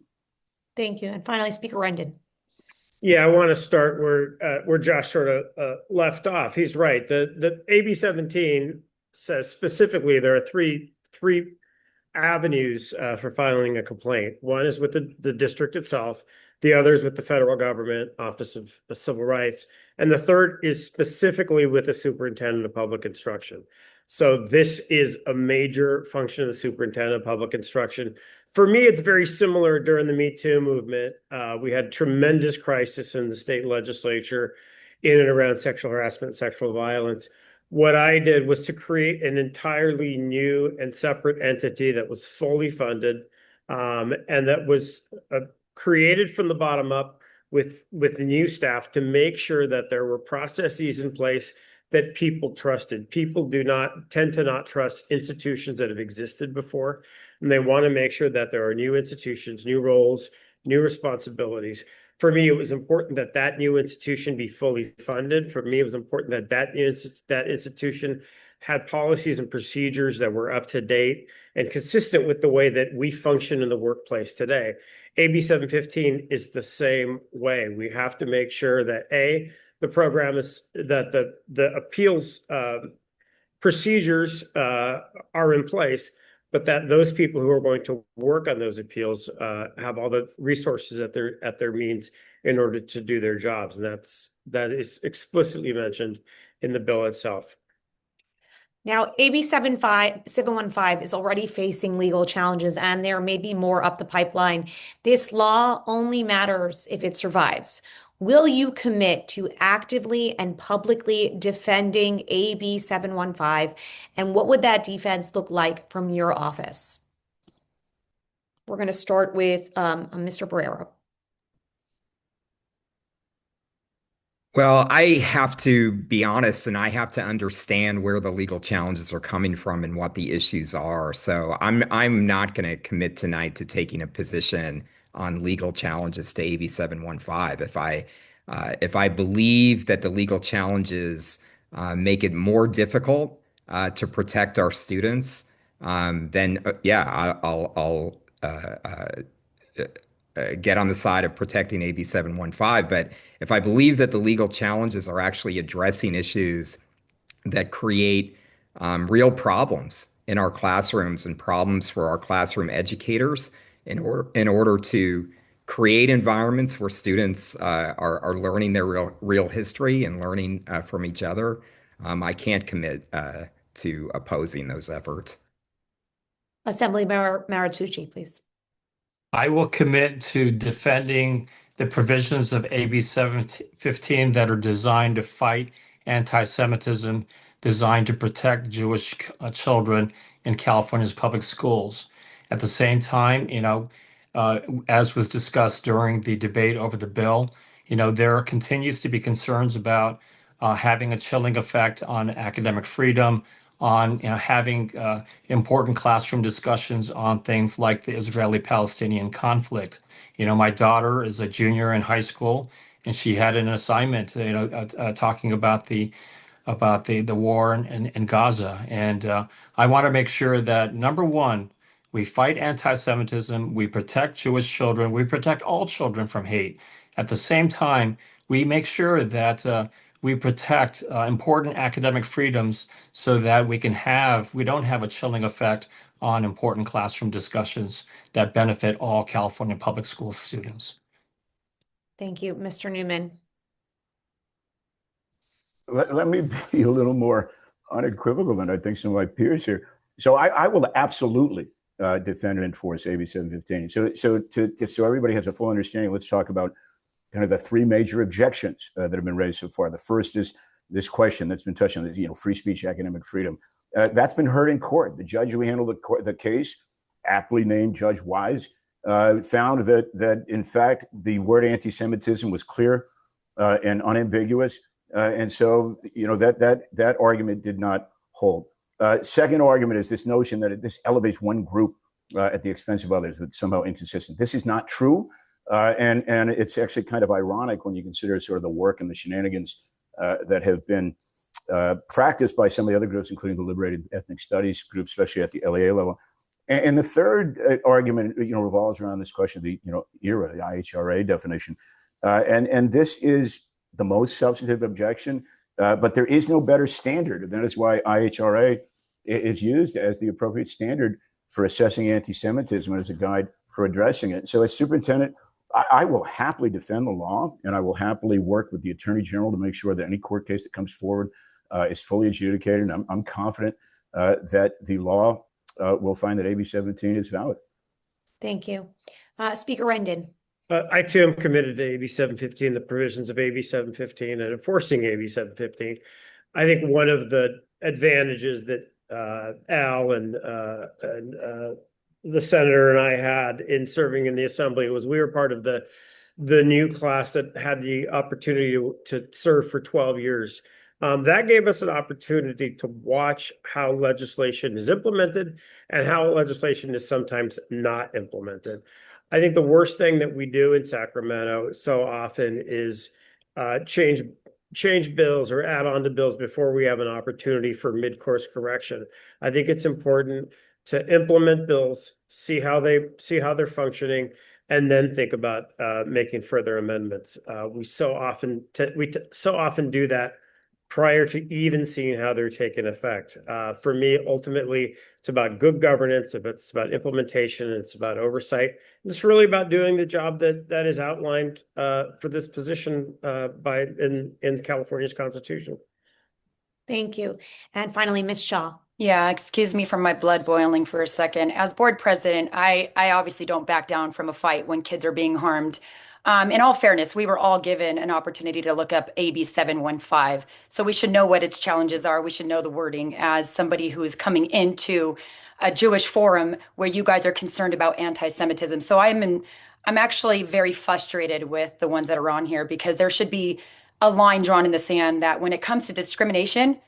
Thank you. And finally, Speaker Rendon. Yeah, I want to start where Josh sort of left off. He's right. The AB 17 says specifically there are three avenues for filing a complaint. One is with the district itself. The other is with the federal government, Office of Civil Rights. And the third is specifically with the Superintendent of Public Instruction. So this is a major function of the Superintendent of Public Instruction. For me, it's very similar during the Me Too movement. We had tremendous crisis in the state legislature in and around sexual harassment and sexual violence. What I did was to create an entirely new and separate entity that was fully funded and that was created from the bottom up with the new staff to make sure that there were processes in place that people trusted. People tend to not trust institutions that have existed before, and they want to make sure that there are new institutions, new roles, new responsibilities. For me, it was important that that new institution be fully funded. For me, it was important that that institution had policies and procedures that were up to date and consistent with the way that we function in the workplace today. AB 715 is the same way. We have to make sure that the program is that the appeals procedures are in place, but that those people who are going to work on those appeals have all the resources at their means in order to do their jobs. And that is explicitly mentioned in the bill itself. Now, AB 715 is already facing legal challenges, and there may be more up the pipeline. This law only matters if it survives. Will you commit to actively and publicly defending AB 715? And what would that defense look like from your office? We're going to start with Mr. Barrera. Well, I have to be honest and I have to understand where the legal challenges are coming from and what the issues are. So I'm not going to commit tonight to taking a position on legal challenges to AB 715. If I believe that the legal challenges make it more difficult to protect our students, then yeah, I'll get on the side of protecting AB 715. But if I believe that the legal challenges are actually addressing issues that create real problems in our classrooms and problems for our classroom educators in order to create environments where students are learning their real history and learning from each other, I can't commit to opposing those efforts. Assemblymember Martucci, please. I will commit to defending the provisions of AB 715 that are designed to fight anti-Semitism, designed to protect Jewish children in California's public schools. At the same time, as was discussed during the debate over the bill, there continues to be concerns about having a chilling effect on academic freedom, on having important classroom discussions on things like the Israeli-Palestinian conflict. My daughter is a junior in high school, and she had an assignment, talking about the war in Gaza. And I want to make sure that, number one, we fight anti-Semitism, we protect Jewish children, we protect all children from hate. At the same time, we make sure that we protect important academic freedoms so that we don't have a chilling effect on important classroom discussions that benefit all California public school students. Thank you. Mr. Newman. Let me be a little more unequivocal than I think some of my peers here. So I will absolutely defend and enforce AB 715. So everybody has a full understanding, let's talk about kind of the three major objections that have been raised so far. The first is this question that's been touched on, free speech, academic freedom. That's been heard in court. The judge who handled the case, aptly named Judge Wise, found that in fact the word anti-Semitism was clear and unambiguous, and so that argument did not hold. Second argument is this notion that this elevates one group at the expense of others. That's somehow inconsistent. This is not true. And it's actually kind of ironic when you consider sort of the work and the shenanigans that have been practiced by some of the other groups, including the liberated ethnic studies group, especially at the LEA level. And the third argument, revolves around this question of the, ERA, the IHRA definition. And this is the most substantive objection, but there is no better standard. And that is why IHRA is used as the appropriate standard for assessing anti-Semitism and as a guide for addressing it. So as superintendent, I will happily defend the law, and I will happily work with the Attorney General to make sure that any court case that comes forward is fully adjudicated. And I'm confident that the law will find that AB 17 is valid. Thank you. Speaker Rendon. I too am committed to AB 715, the provisions of AB 715 and enforcing AB 715. I think one of the advantages that Al and the senator and I had in serving in the assembly was we were part of the new class that had the opportunity to serve for 12 years. That gave us an opportunity to watch how legislation is implemented and how legislation is sometimes not implemented. I think the worst thing that we do in Sacramento so often is change bills or add on to bills before we have an opportunity for mid-course correction. I think it's important to implement bills, see how they're functioning, and then think about making further amendments. We so often do that prior to even seeing how they're taking effect. For me, ultimately, it's about good governance, it's about implementation, it's about oversight. And it's really about doing the job that is outlined for this position in California's Constitution. Thank you. And finally, Ms. Shaw. Yeah, excuse me from my blood boiling for a second. As board president, I obviously don't back down from a fight when kids are being harmed. In all fairness, we were all given an opportunity to look up AB 715. So we should know what its challenges are. We should know the wording as somebody who is coming into a Jewish forum where you guys are concerned about anti-Semitism. So I'm actually very frustrated with the ones that are on here because there should be a line drawn in the sand that when it comes to discrimination,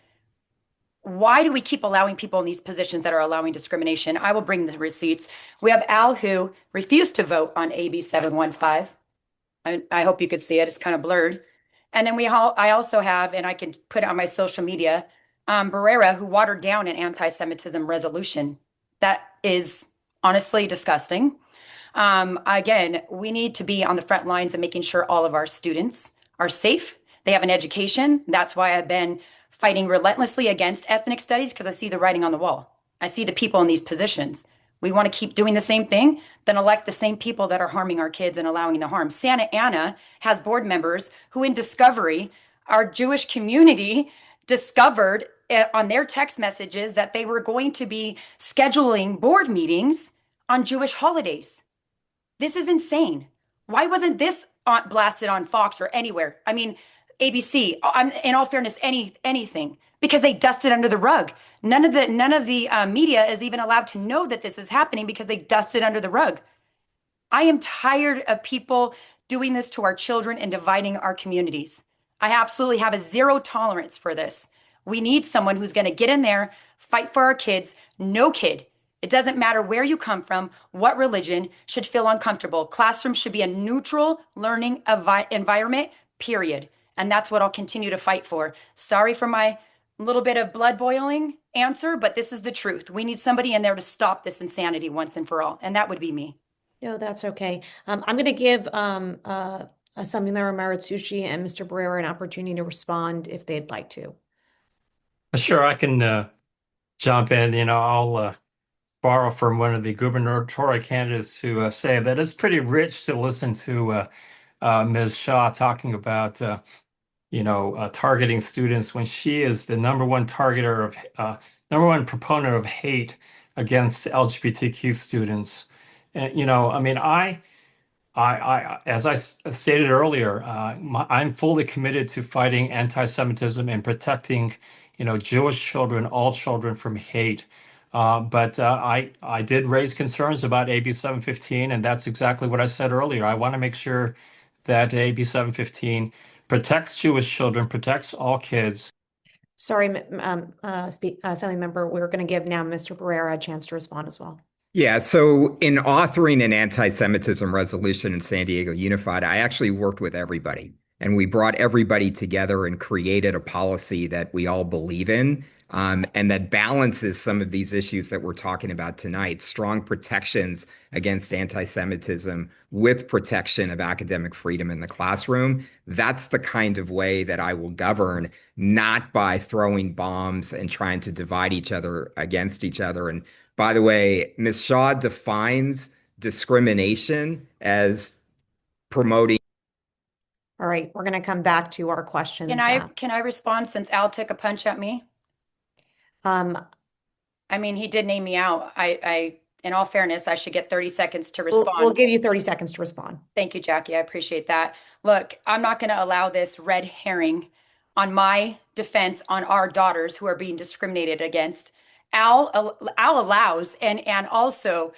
why do we keep allowing people in these positions that are allowing discrimination? I will bring the receipts. We have Al who refused to vote on AB 715. I hope you could see it. It's kind of blurred. And then I also have, and I can put it on my social media, Barrera, who watered down an anti-Semitism resolution. That is honestly disgusting. Again, we need to be on the front lines of making sure all of our students are safe. They have an education. That's why I've been fighting relentlessly against ethnic studies, because I see the writing on the wall. I see the people in these positions. We want to keep doing the same thing, then elect the same people that are harming our kids and allowing the harm. Santa Ana has board members who in Discovery, our Jewish community discovered on their text messages that they were going to be scheduling board meetings on Jewish holidays. This is insane. Why wasn't this blasted on Fox or anywhere? I mean, ABC, in all fairness, anything. Because they dusted under the rug. None of the media is even allowed to know that this is happening because they dusted under the rug. I am tired of people doing this to our children and dividing our communities. I absolutely have a zero tolerance for this. We need someone who's going to get in there, fight for our kids. No kid, it doesn't matter where you come from, what religion, should feel uncomfortable. Classrooms should be a neutral learning environment, period. And that's what I'll continue to fight for. Sorry for my little bit of blood boiling answer, but this is the truth. We need somebody in there to stop this insanity once and for all, and that would be me. No, that's okay. I'm going to give Assemblymember Maritsushi and Mr. Barrera an opportunity to respond if they'd like to. Sure, I can jump in. I'll borrow from one of the gubernatorial candidates to say that it's pretty rich to listen to Ms. Shaw talking about targeting students when she is the number one proponent of hate against LGBTQ students. And, I mean, I as I stated earlier, I'm fully committed to fighting anti-Semitism and protecting, Jewish children, all children from hate. But I did raise concerns about AB 715, and that's exactly what I said earlier. I want to make sure that AB 715 protects Jewish children, protects all kids. Sorry, Assembly Member, we're going to give now Mr. Barrera a chance to respond as well. Yeah, so in authoring an anti-Semitism resolution in San Diego Unified, I actually worked with everybody. and we brought everybody together and created a policy that we all believe in. And that balances some of these issues that we're talking about tonight, strong protections against anti-Semitism with protection of academic freedom in the classroom. That's the kind of way that I will govern, not by throwing bombs and trying to divide each other against each other. And by the way, Ms. Shaw defines discrimination as promoting. All right, we're going to come back to our questions. Can I respond since Al took a punch at me? I mean, he did name me out. In all fairness, I should get 30 seconds to respond. We'll give you 30 seconds to respond. Thank you, Jackie. I appreciate that. Look, I'm not going to allow this red herring on my defense on our daughters who are being discriminated against. Al allows, and also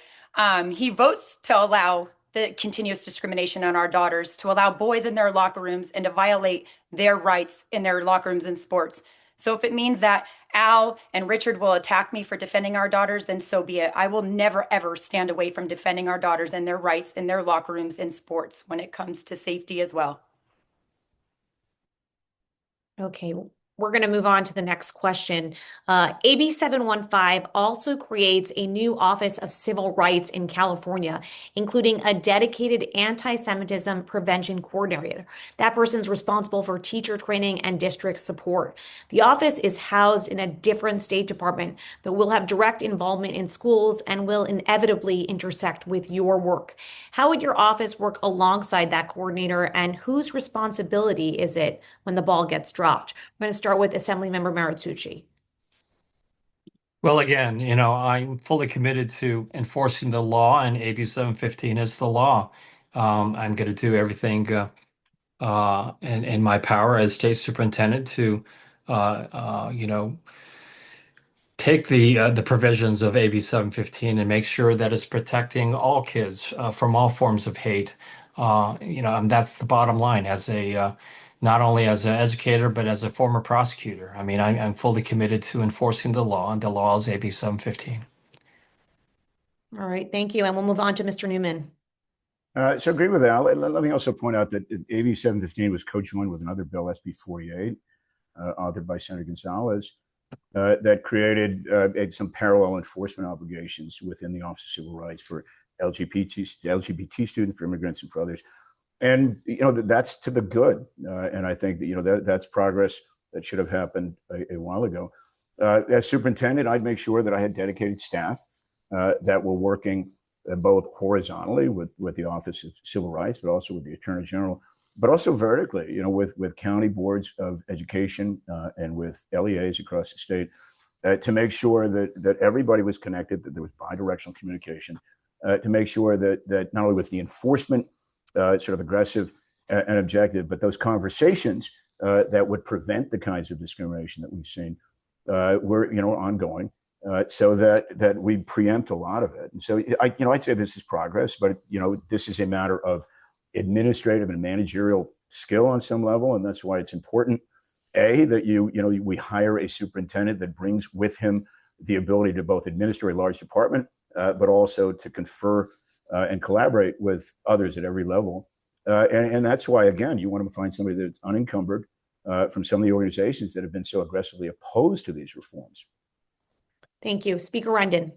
he votes to allow the continuous discrimination on our daughters, to allow boys in their locker rooms and to violate their rights in their locker rooms in sports. So if it means that Al and Richard will attack me for defending our daughters, then so be it. I will never, ever stand away from defending our daughters and their rights in their locker rooms in sports when it comes to safety as well. Okay, we're going to move on to the next question. AB 715 also creates a new Office of Civil Rights in California, including a dedicated anti-Semitism prevention coordinator. That person's responsible for teacher training and district support. The office is housed in a different state department, but will have direct involvement in schools and will inevitably intersect with your work. How would your office work alongside that coordinator, and whose responsibility is it when the ball gets dropped? I'm going to start with Assemblymember Maritsucci. Well, again, I'm fully committed to enforcing the law, and AB 715 is the law. I'm going to do everything in my power as state superintendent to, take the provisions of AB 715 and make sure that it's protecting all kids from all forms of hate. And that's the bottom line as not only as an educator, but as a former prosecutor. I mean, I'm fully committed to enforcing the law, and the law is AB 715. All right, thank you. And we'll move on to Mr. Newman. So agree with Al. Let me also point out that AB 715 was co-joined with another bill, SB 48, authored by Senator Gonzalez, that created some parallel enforcement obligations within the Office of Civil Rights for LGBT students, for immigrants, and for others. And that's to the good. And I think that that's progress that should have happened a while ago. As superintendent, I'd make sure that I had dedicated staff that were working both horizontally with the Office of Civil Rights, but also with the Attorney General, but also vertically, with county boards of education and with LEAs across the state, to make sure that everybody was connected, that there was bidirectional communication, to make sure that not only was the enforcement sort of aggressive and objective, but those conversations that would prevent the kinds of discrimination that we've seen were ongoing, so that we preempt a lot of it. And so I'd say this is progress, but this is a matter of administrative and managerial skill on some level, and that's why it's important that we hire a superintendent that brings with him the ability to both administer a large department, but also to confer and collaborate with others at every level. And that's why, again, you want to find somebody that's unencumbered from some of the organizations that have been so aggressively opposed to these reforms. Thank you. Speaker Rendon.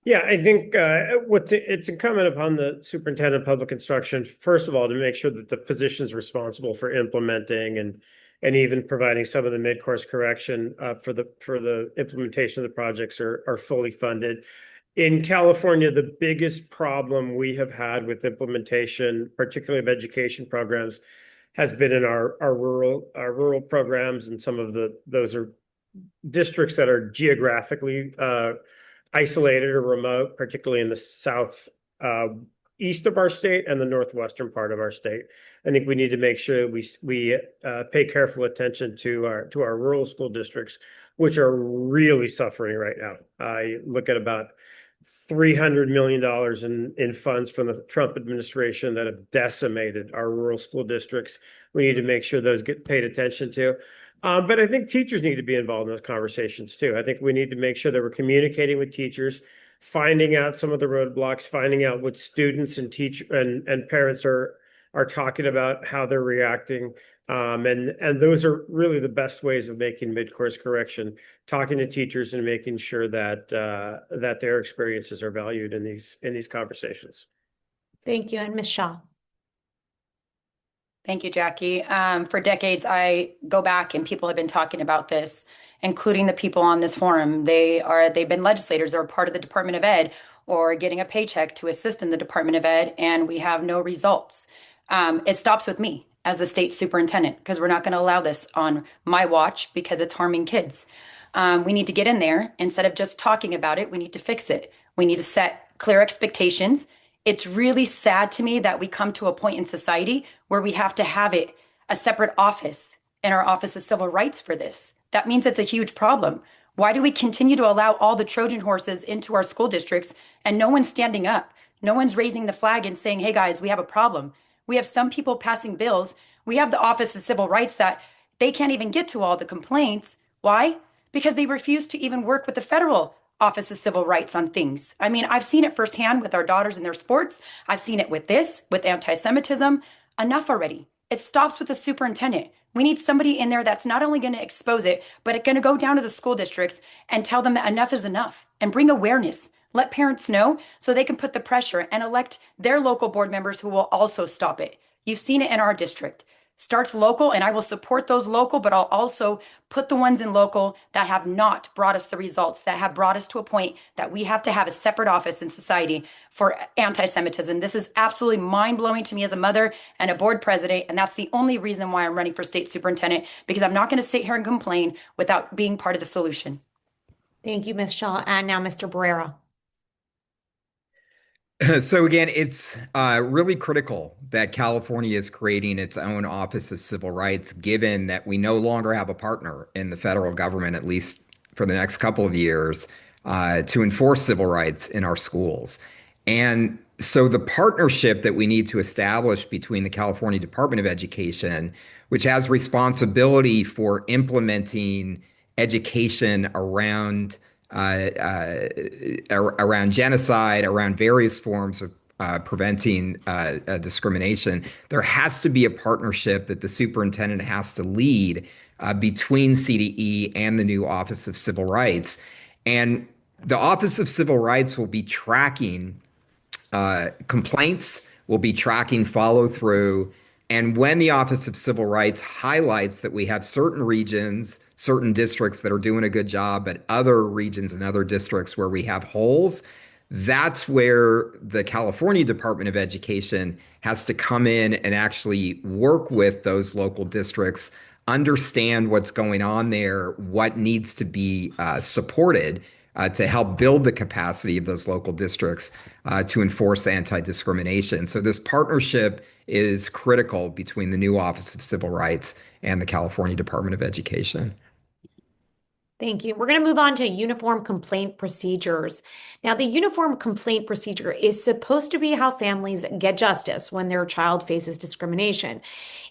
Yeah, I think it's incumbent upon the superintendent of public instruction, first of all, to make sure that the positions responsible for implementing and even providing some of the mid-course correction for the implementation of the projects are fully funded. In California, the biggest problem we have had with implementation, particularly of education programs, has been in our rural programs, and some of those are districts that are geographically isolated or remote, particularly in the south east of our state and the northwestern part of our state. I think we need to make sure we pay careful attention to our rural school districts, which are really suffering right now. I look at about $300 million in funds from the Trump administration that have decimated our rural school districts. We need to make sure those get paid attention to. But I think teachers need to be involved in those conversations too. I think we need to make sure that we're communicating with teachers, finding out some of the roadblocks, finding out what students and parents are are talking about how they're reacting. And those are really the best ways of making mid-course correction, talking to teachers and making sure that that their experiences are valued in these conversations. Thank you. And Ms. Shaw. Thank you, Jackie. For decades, I go back and people have been talking about this, including the people on this forum. They've been legislators or part of the Department of Ed or getting a paycheck to assist in the Department of Ed, and we have no results. It stops with me as the state superintendent because we're not going to allow this on my watch because it's harming kids. We need to get in there. Instead of just talking about it, we need to fix it. We need to set clear expectations. It's really sad to me that we come to a point in society where we have to have a separate office in our Office of Civil Rights for this. That means it's a huge problem. Why do we continue to allow all the Trojan horses into our school districts and no one's standing up? No one's raising the flag and saying, hey guys, we have a problem. We have some people passing bills. We have the Office of Civil Rights that they can't even get to all the complaints. Why? Because they refuse to even work with the federal Office of Civil Rights on things. I mean, I've seen it firsthand with our daughters in their sports. I've seen it with this, with anti-Semitism. Enough already. It stops with the superintendent. We need somebody in there that's not only going to expose it, but going to go down to the school districts and tell them that enough is enough and bring awareness. Let parents know so they can put the pressure and elect their local board members who will also stop it. You've seen it in our district. Starts local, and I will support those local, but I'll also put the ones in local that have not brought us the results, that have brought us to a point that we have to have a separate office in society for anti-Semitism. This is absolutely mind-blowing to me as a mother and a board president, and that's the only reason why I'm running for state superintendent, because I'm not going to sit here and complain without being part of the solution. Thank you, Ms. Shaw. And now Mr. Barrera. So again, it's really critical that California is creating its own Office of Civil Rights, given that we no longer have a partner in the federal government, at least for the next couple of years, to enforce civil rights in our schools. And so the partnership that we need to establish between the California Department of Education, which has responsibility for implementing education around genocide, around various forms of preventing discrimination, there has to be a partnership that the superintendent has to lead between CDE and the new Office of Civil Rights. And the Office of Civil Rights will be tracking complaints, will be tracking follow through. And when the Office of Civil Rights highlights that we have certain regions, certain districts that are doing a good job, but other regions and other districts where we have holes, that's where the California Department of Education has to come in and actually work with those local districts, understand what's going on there, what needs to be supported to help build the capacity of those local districts to enforce anti-discrimination. So this partnership is critical between the new Office of Civil Rights and the California Department of Education. Thank you. We're going to move on to uniform complaint procedures. Now, the uniform complaint procedure is supposed to be how families get justice when their child faces discrimination.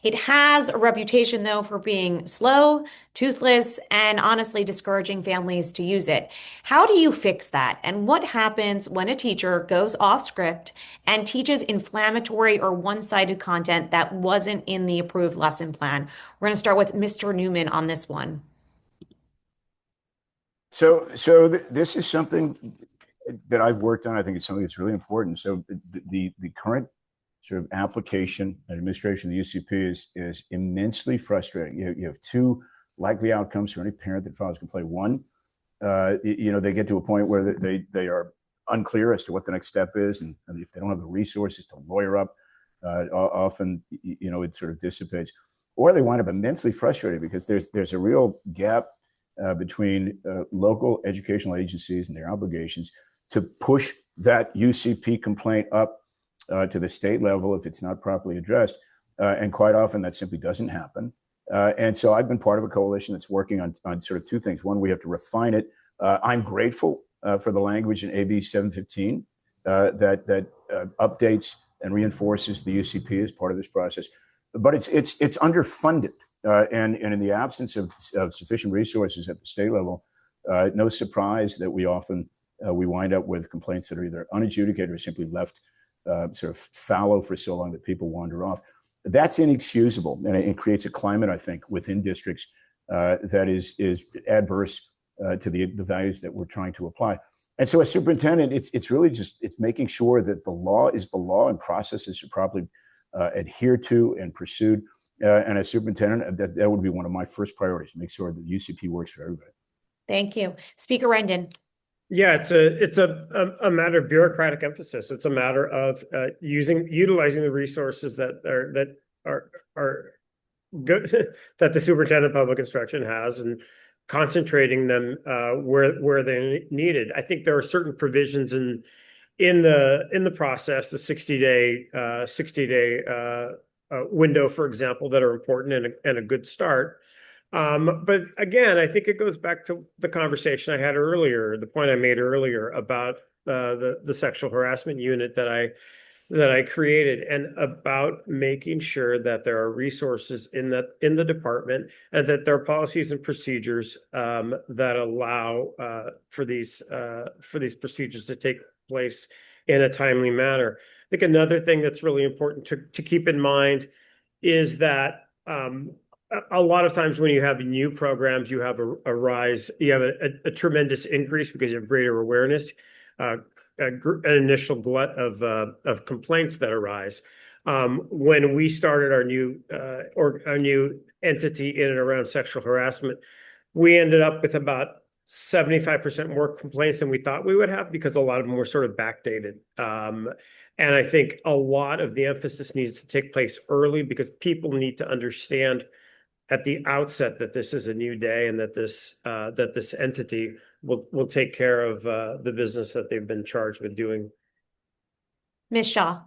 It has a reputation, though, for being slow, toothless, and honestly discouraging families to use it. How do you fix that? And what happens when a teacher goes off script and teaches inflammatory or one-sided content that wasn't in the approved lesson plan? We're going to start with Mr. Newman on this one. So this is something that I've worked on. I think it's something that's really important. So the current sort of application and administration of the UCP is immensely frustrating. You have two likely outcomes for any parent that files a complaint. One, they get to a point where they are unclear as to what the next step is, and if they don't have the resources to lawyer up, often it sort of dissipates. Or they wind up immensely frustrated because there's a real gap between local educational agencies and their obligations to push that UCP complaint up to the state level if it's not properly addressed. And quite often that simply doesn't happen. And so I've been part of a coalition that's working on sort of two things. One, we have to refine it. I'm grateful for the language in AB 715 that updates and reinforces the UCP as part of this process. But it's underfunded. And in the absence of sufficient resources at the state level, no surprise that we often we wind up with complaints that are either unadjudicated or simply left sort of fallow for so long that people wander off. That's inexcusable, and it creates a climate, I think, within districts that is adverse to the values that we're trying to apply. And so, as superintendent, it's really just making sure that the law is the law and processes are properly adhered to and pursued. And as superintendent, that would be one of my first priorities: make sure that the UCP works for everybody. Thank you, Speaker Rendon. Yeah, it's a matter of bureaucratic emphasis. It's a matter of utilizing the resources that are good that the superintendent of public instruction has, and concentrating them where they're needed. I think there are certain provisions in the process, the 60-day window, for example, that are important and a good start. But again, I think it goes back to the conversation I had earlier, the point I made earlier about the sexual harassment unit that I created, and about making sure that there are resources in the department, and that there are policies and procedures that allow for these procedures to take place in a timely manner. I think another thing that's really important to keep in mind is that a lot of times when you have new programs, you have a rise, you have a tremendous increase because you have greater awareness, an initial glut of complaints that arise. When we started our new entity in and around sexual harassment, we ended up with about 75% more complaints than we thought we would have, because a lot of them were sort of backdated. And I think a lot of the emphasis needs to take place early, because people need to understand at the outset that this is a new day, and that this entity will take care of the business that they've been charged with doing. Ms. Shaw.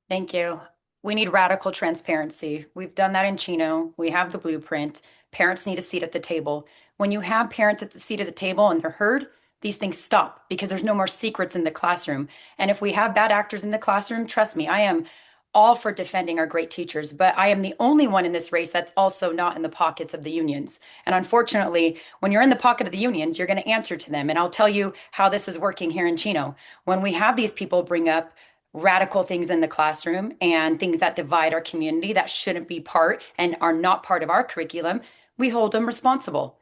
Thank you. We need radical transparency. We've done that in Chino. We have the blueprint. Parents need a seat at the table. When you have parents at the seat of the table and they're heard, these things stop, because there's no more secrets in the classroom. And if we have bad actors in the classroom, trust me, I am all for defending our great teachers, but I am the only one in this race that's also not in the pockets of the unions. And unfortunately, when you're in the pocket of the unions, you're going to answer to them. And I'll tell you how this is working here in Chino. When we have these people bring up radical things in the classroom and things that divide our community that shouldn't be part and are not part of our curriculum, we hold them responsible.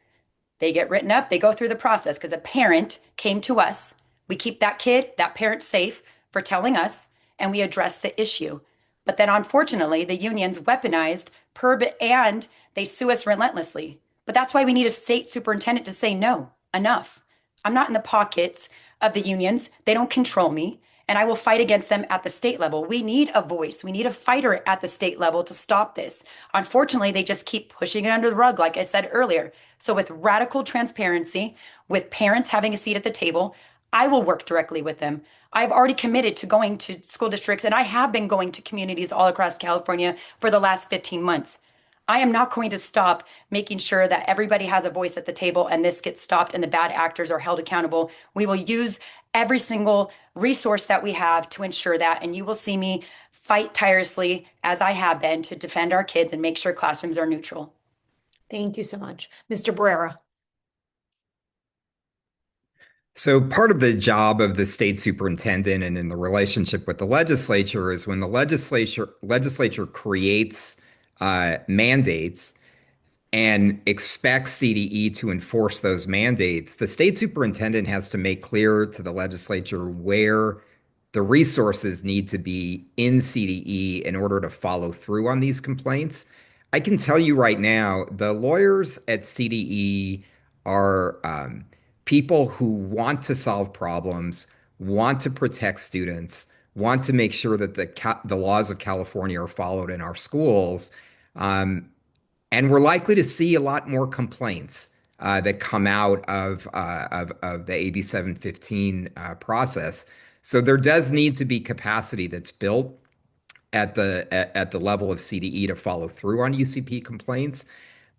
They get written up, they go through the process because a parent came to us. We keep that kid, that parent safe for telling us, and we address the issue. But then unfortunately, the unions weaponized PERB, and they sue us relentlessly. But that's why we need a state superintendent to say, no, enough. I'm not in the pockets of the unions. They don't control me, and I will fight against them at the state level. We need a voice. We need a fighter at the state level to stop this. Unfortunately, they just keep pushing it under the rug, like I said earlier. So with radical transparency, with parents having a seat at the table, I will work directly with them. I've already committed to going to school districts, and I have been going to communities all across California for the last 15 months. I am not going to stop making sure that everybody has a voice at the table and this gets stopped and the bad actors are held accountable. We will use every single resource that we have to ensure that, and you will see me fight tirelessly, as I have been, to defend our kids and make sure classrooms are neutral. Thank you so much. Mr. Barrera. So part of the job of the state superintendent and in the relationship with the legislature is when the legislature creates mandates and expects CDE to enforce those mandates, the state superintendent has to make clear to the legislature where the resources need to be in CDE in order to follow through on these complaints. I can tell you right now, the lawyers at CDE are people who want to solve problems, want to protect students, want to make sure that the laws of California are followed in our schools. And we're likely to see a lot more complaints that come out of the AB 715 process. So there does need to be capacity that's built at the level of CDE to follow through on UCP complaints.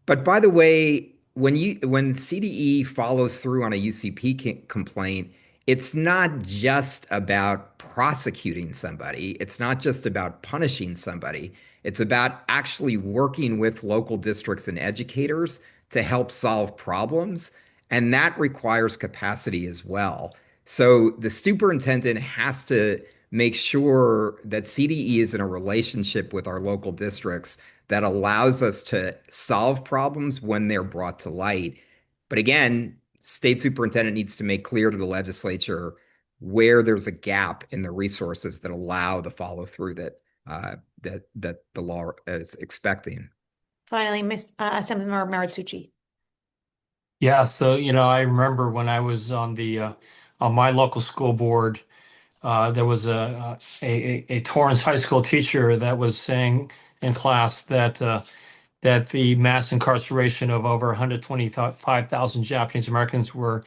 But by the way, when CDE follows through on a UCP complaint, it's not just about prosecuting somebody. It's not just about punishing somebody. It's about actually working with local districts and educators to help solve problems. And that requires capacity as well. So the superintendent has to make sure that CDE is in a relationship with our local districts that allows us to solve problems when they're brought to light. But again, state superintendent needs to make clear to the legislature where there's a gap in the resources that allow the follow through that that the law is expecting. Finally, Assemblymember Maritsucci. Yeah, so I remember when I was on the on my local school board, there was a Torrance High School teacher that was saying in class that that the mass incarceration of over 125,000 Japanese Americans were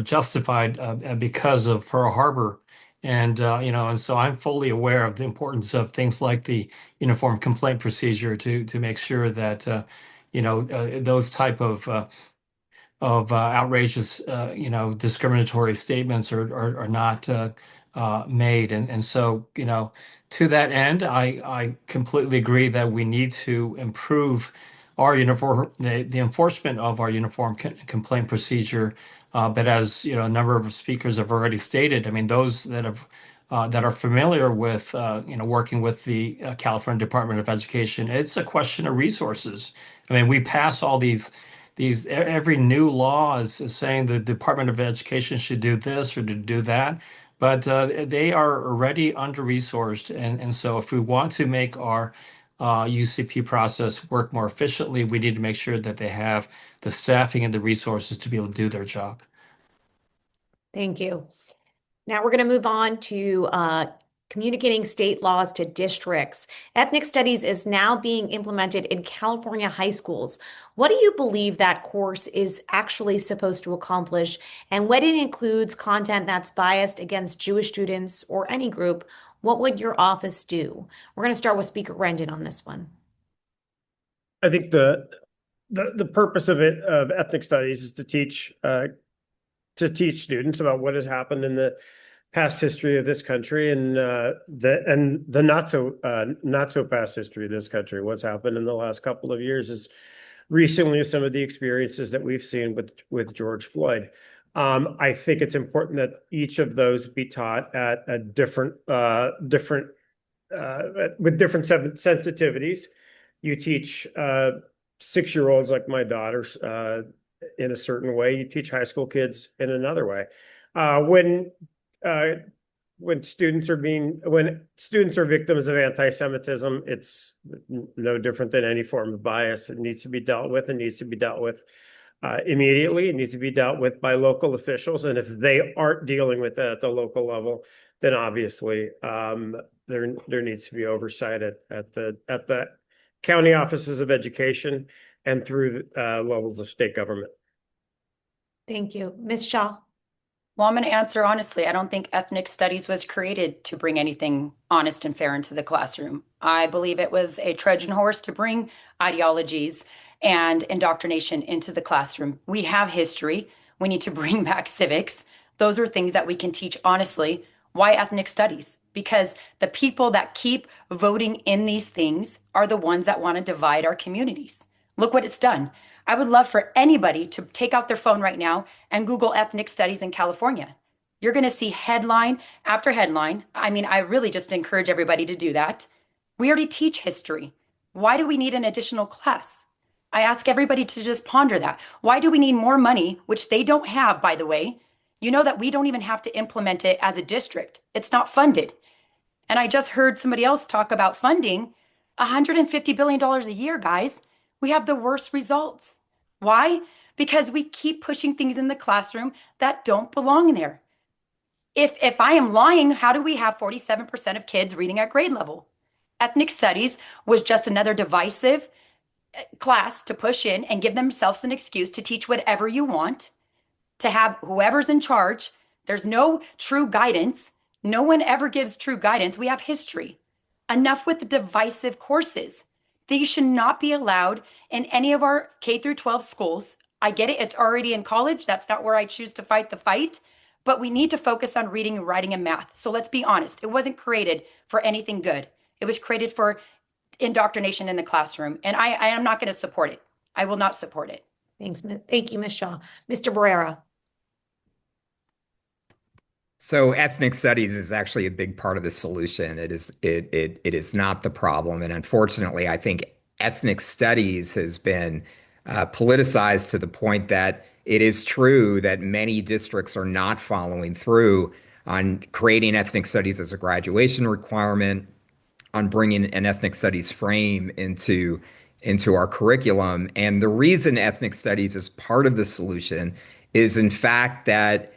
justified because of Pearl Harbor. And and so I'm fully aware of the importance of things like the uniform complaint procedure to make sure that those type of outrageous, discriminatory statements are not made. And so, to that end, I completely agree that we need to improve our the enforcement of our uniform complaint procedure. But as a number of speakers have already stated, I mean, those that are familiar with working with the California Department of Education, it's a question of resources. I mean, we pass all these every new law is saying the Department of Education should do this or to do that, but they are already under-resourced, and so if we want to make our UCP process work more efficiently, we need to make sure that they have the staffing and the resources to be able to do their job. Thank you. Now we're going to move on to communicating state laws to districts. Ethnic studies is now being implemented in California high schools. What do you believe that course is actually supposed to accomplish? And when it includes content that's biased against Jewish students or any group, what would your office do? We're going to start with Speaker Rendon on this one. I think the purpose of ethnic studies is to teach students about what has happened in the past history of this country and the not so past history of this country. What's happened in the last couple of years is recently some of the experiences that we've seen with George Floyd. I think it's important that each of those be taught at a different with different sensitivities. You teach 6-year-olds like my daughters in a certain way. You teach high school kids in another way. When students are victims of anti-Semitism, it's no different than any form of bias. It needs to be dealt with. It needs to be dealt with immediately. It needs to be dealt with by local officials. And if they aren't dealing with that at the local level, then obviously there needs to be oversight at the county offices of education and through levels of state government. Thank you. Ms. Shaw. Well, I'm going to answer honestly. I don't think ethnic studies was created to bring anything honest and fair into the classroom. I believe it was a Trojan horse to bring ideologies and indoctrination into the classroom. We have history. We need to bring back civics. Those are things that we can teach honestly. Why ethnic studies? Because the people that keep voting in these things are the ones that want to divide our communities. Look what it's done. I would love for anybody to take out their phone right now and Google ethnic studies in California. You're going to see headline after headline. I mean, I really just encourage everybody to do that. We already teach history. Why do we need an additional class? I ask everybody to just ponder that. Why do we need more money, which they don't have, by the way? You know that we don't even have to implement it as a district. It's not funded. And I just heard somebody else talk about funding $150 billion a year, guys. We have the worst results. Why? Because we keep pushing things in the classroom that don't belong there. If I am lying, how do we have 47% of kids reading at grade level? Ethnic studies was just another divisive class to push in and give themselves an excuse to teach whatever you want, to have whoever's in charge. There's no true guidance. No one ever gives true guidance. We have history. Enough with the divisive courses. These should not be allowed in any of our K through 12 schools. I get it. It's already in college. That's not where I choose to fight the fight. But we need to focus on reading, writing, and math. So let's be honest. It wasn't created for anything good. It was created for indoctrination in the classroom. And I am not going to support it. I will not support it. Thanks. Thank you, Ms. Shaw. Mr. Barrera. So ethnic studies is actually a big part of the solution. It is not the problem. And unfortunately, I think ethnic studies has been politicized to the point that it is true that many districts are not following through on creating ethnic studies as a graduation requirement, on bringing an ethnic studies frame into our curriculum. And the reason ethnic studies is part of the solution is, in fact, that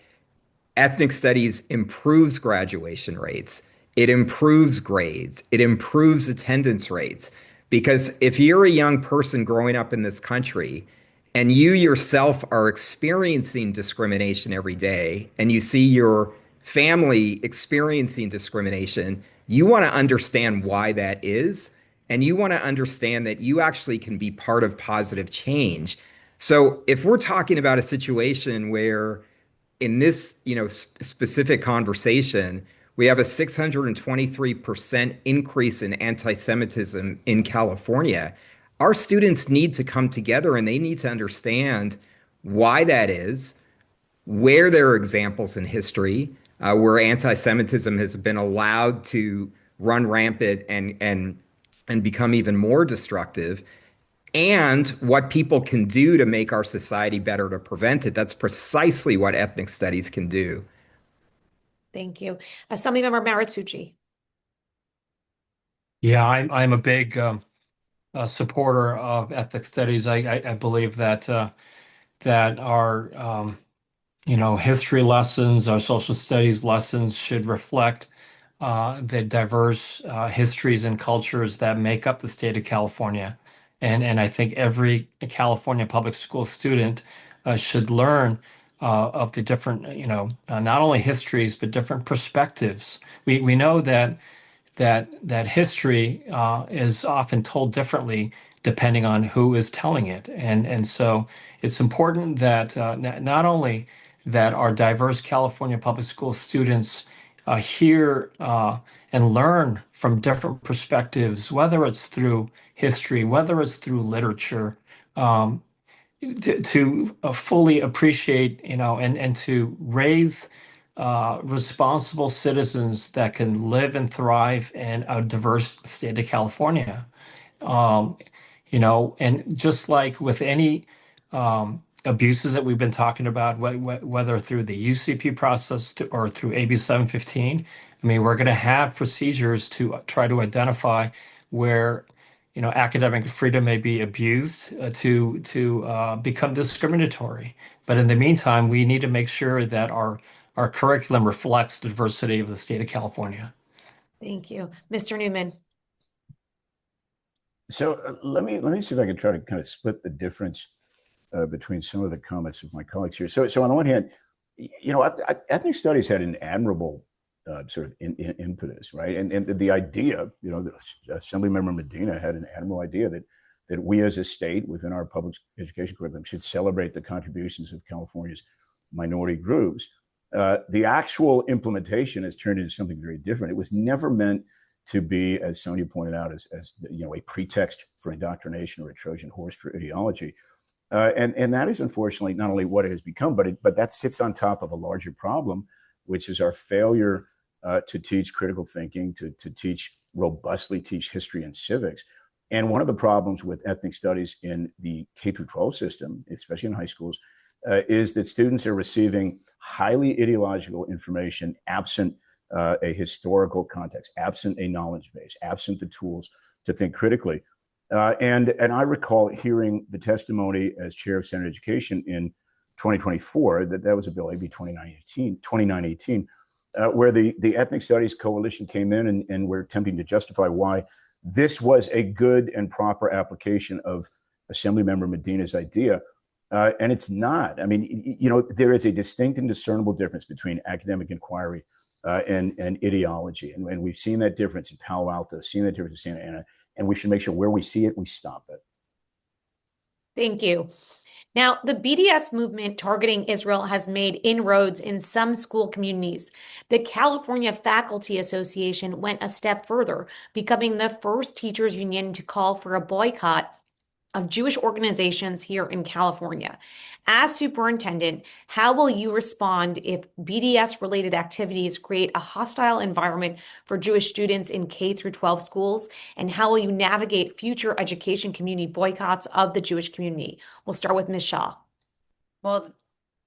ethnic studies improves graduation rates, it improves grades, it improves attendance rates. Because if you're a young person growing up in this country and you yourself are experiencing discrimination every day and you see your family experiencing discrimination, you want to understand why that is. And you want to understand that you actually can be part of positive change. So if we're talking about a situation where in this, specific conversation, we have a 623% increase in anti-Semitism in California. Our students need to come together and they need to understand why that is, where there are examples in history where anti-Semitism has been allowed to run rampant and become even more destructive, and what people can do to make our society better to prevent it. That's precisely what ethnic studies can do. Thank you. Assemblymember Maritsuchi. Yeah, I'm a big supporter of ethnic studies. I believe that that our history lessons, our social studies lessons should reflect the diverse histories and cultures that make up the state of California. And I think every California public school student should learn of the different, not only histories, but different perspectives. We know that history is often told differently depending on who is telling it, and so it's important that not only that our diverse California public school students hear and learn from different perspectives, whether it's through history, whether it's through literature, um, to fully appreciate, and to raise responsible citizens that can live and thrive in a diverse state of California. Um, and just like with any abuses that we've been talking about, whether through the UCP process or through AB 715, I mean, we're going to have procedures to try to identify where, academic freedom may be abused to become discriminatory. But in the meantime, we need to make sure that our curriculum reflects the diversity of the state of California. Thank you. Mr. Newman. So let me see if I can try to kind of split the difference between some of the comments of my colleagues here. So on the one hand, ethnic studies had an admirable sort of impetus, right? And the idea, Assemblymember Medina had an admirable idea that we as a state within our public education curriculum should celebrate the contributions of California's minority groups. The actual implementation has turned into something very different. It was never meant to be, as Sonia pointed out, as a pretext for indoctrination or a Trojan horse for ideology. And that is unfortunately not only what it has become, but that sits on top of a larger problem, which is our failure to teach critical thinking, to robustly teach history and civics. And one of the problems with ethnic studies in the K through 12 system, especially in high schools, is that students are receiving highly ideological information absent a historical context, absent a knowledge base, absent the tools to think critically. And I recall hearing the testimony as chair of Senate Education in 2024, that was a bill, AB 2918, where the Ethnic Studies Coalition came in and were attempting to justify why this was a good and proper application of Assemblymember Medina's idea. And it's not. I mean, there is a distinct and discernible difference between academic inquiry and ideology. And we've seen that difference in Palo Alto, seen that difference in Santa Ana, and we should make sure where we see it, we stop it. Thank you. Now, the BDS movement targeting Israel has made inroads in some school communities. The California Faculty Association went a step further, becoming the first teachers union to call for a boycott of Jewish organizations here in California. As superintendent, how will you respond if BDS-related activities create a hostile environment for Jewish students in K through 12 schools? And how will you navigate future education community boycotts of the Jewish community? We'll start with Ms. Shaw. Well,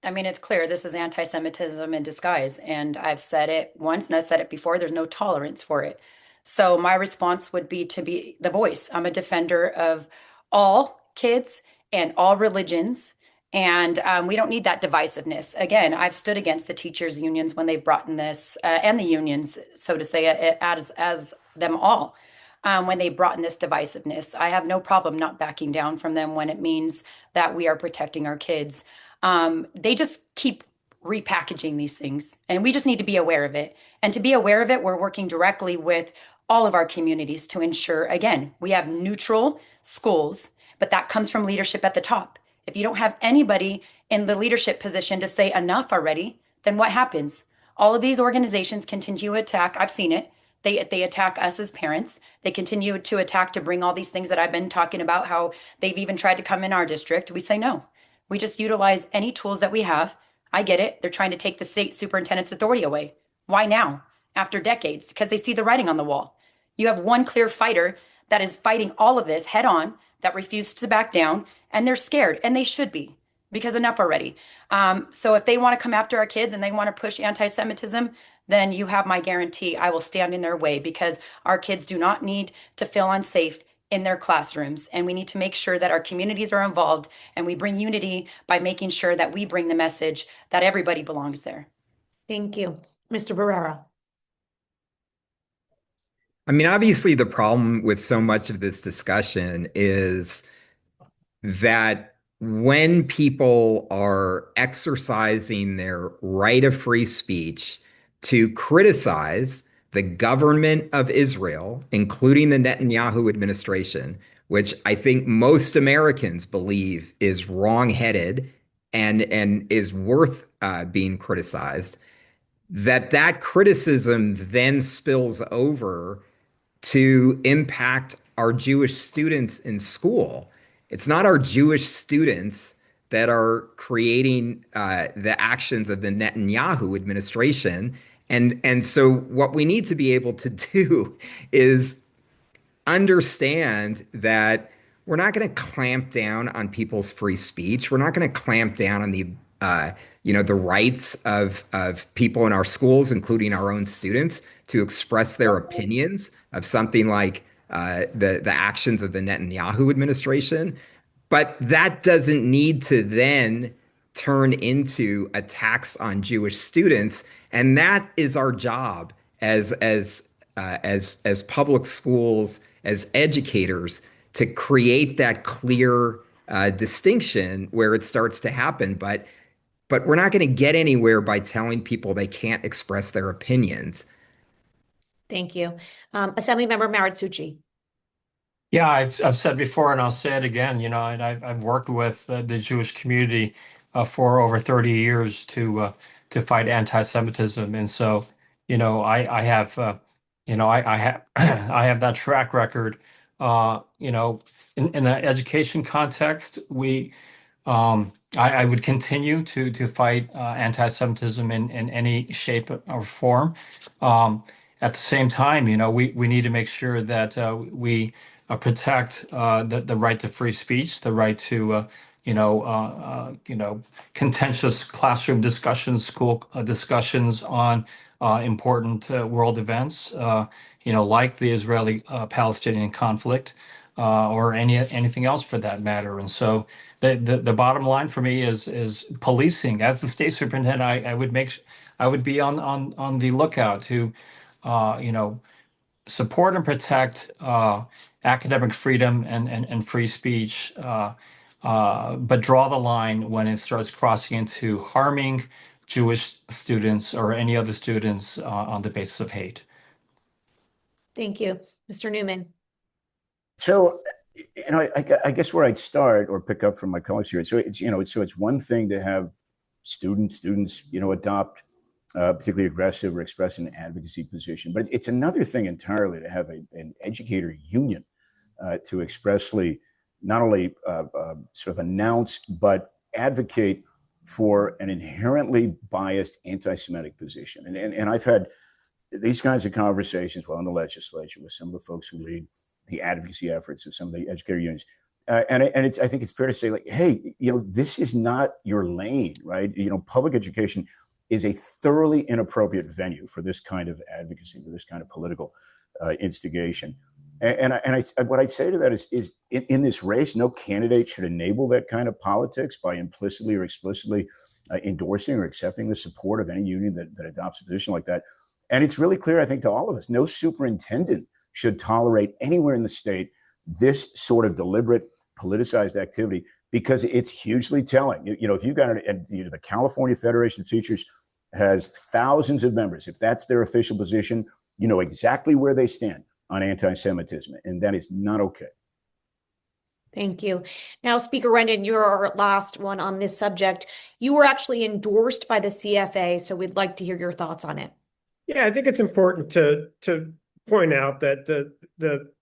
I mean, it's clear this is anti-Semitism in disguise. And I've said it once and I've said it before, there's no tolerance for it. So my response would be to be the voice. I'm a defender of all kids and all religions. And we don't need that divisiveness. Again, I've stood against the teachers' unions when they brought in this, and the unions, so to say, as them all. When they brought in this divisiveness, I have no problem not backing down from them when it means that we are protecting our kids. They just keep repackaging these things, and we just need to be aware of it. And to be aware of it, we're working directly with all of our communities to ensure, again, we have neutral schools, but that comes from leadership at the top. If you don't have anybody in the leadership position to say enough already, then what happens? All of these organizations continue to attack. I've seen it. They attack us as parents. They continue to attack to bring all these things that I've been talking about, how they've even tried to come in our district. We say no. We just utilize any tools that we have. I get it. They're trying to take the state superintendent's authority away. Why now? After decades? Because they see the writing on the wall. You have one clear fighter that is fighting all of this head on, that refuses to back down, and they're scared, and they should be, because enough already. So if they want to come after our kids and they want to push anti-Semitism, then you have my guarantee I will stand in their way, because our kids do not need to feel unsafe in their classrooms. And we need to make sure that our communities are involved, and we bring unity by making sure that we bring the message that everybody belongs there. Thank you. Mr. Barrera. I mean, obviously, the problem with so much of this discussion is that when people are exercising their right of free speech to criticize the government of Israel, including the Netanyahu administration, which I think most Americans believe is wrong-headed and is worth being criticized, that criticism then spills over to impact our Jewish students in school. It's not our Jewish students that are creating the actions of the Netanyahu administration. And so what we need to be able to do is understand that we're not going to clamp down on people's free speech. We're not going to clamp down on the rights of people in our schools, including our own students, to express their opinions of something like the actions of the Netanyahu administration. But that doesn't need to then turn into attacks on Jewish students, and that is our job as public schools, as educators, to create that clear distinction where it starts to happen. But we're not going to get anywhere by telling people they can't express their opinions. Thank you. Assemblymember Maritsucci. Yeah, I've said before, and I'll say it again. And I've worked with the Jewish community for over 30 years to fight anti-Semitism, and so I have I have I have that track record. In an education context, I would continue to fight anti-Semitism in any shape or form. At the same time, we need to make sure that we protect the right to free speech, the right to contentious classroom discussions, school discussions on important world events, like the Israeli-Palestinian conflict, or anything else for that matter. And so the bottom line for me is policing. As the state superintendent, I would be on the lookout to support and protect academic freedom and free speech, but draw the line when it starts crossing into harming Jewish students or any other students on the basis of hate. Thank you. Mr. Newman. So, I guess where I'd start or pick up from my colleagues here. So it's one thing to have students, adopt particularly aggressive or express an advocacy position, but it's another thing entirely to have an educator union to expressly, not only sort of announce, but advocate for an inherently biased anti-Semitic position. And I've had these kinds of conversations while in the legislature with some of the folks who lead the advocacy efforts of some of the educator unions. I think it's fair to say, like, hey, this is not your lane, right? Public education is a thoroughly inappropriate venue for this kind of advocacy, for this kind of political instigation. What I'd say to that is in this race, no candidate should enable that kind of politics by implicitly or explicitly endorsing or accepting the support of any union that adopts a position like that. And it's really clear, I think, to all of us, no superintendent should tolerate anywhere in the state this sort of deliberate politicized activity, because it's hugely telling. If you've got the California Federation of Teachers has thousands of members. If that's their official position, you know exactly where they stand on anti-Semitism, and that is not okay. Thank you. Now, Speaker Rendon, you're our last one on this subject. You were actually endorsed by the CFA, so we'd like to hear your thoughts on it. Yeah, I think it's important to point out that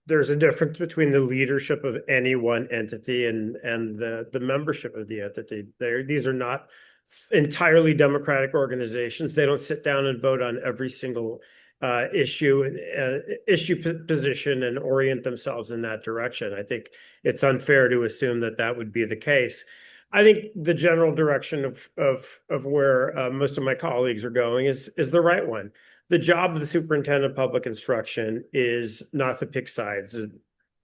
there's a difference between the leadership of any one entity and the membership of the entity. These are not entirely democratic organizations. They don't sit down and vote on every single issue position and orient themselves in that direction. I think it's unfair to assume that would be the case. I think the general direction of where most of my colleagues are going is the right one. The job of the superintendent of public instruction is not to pick sides. The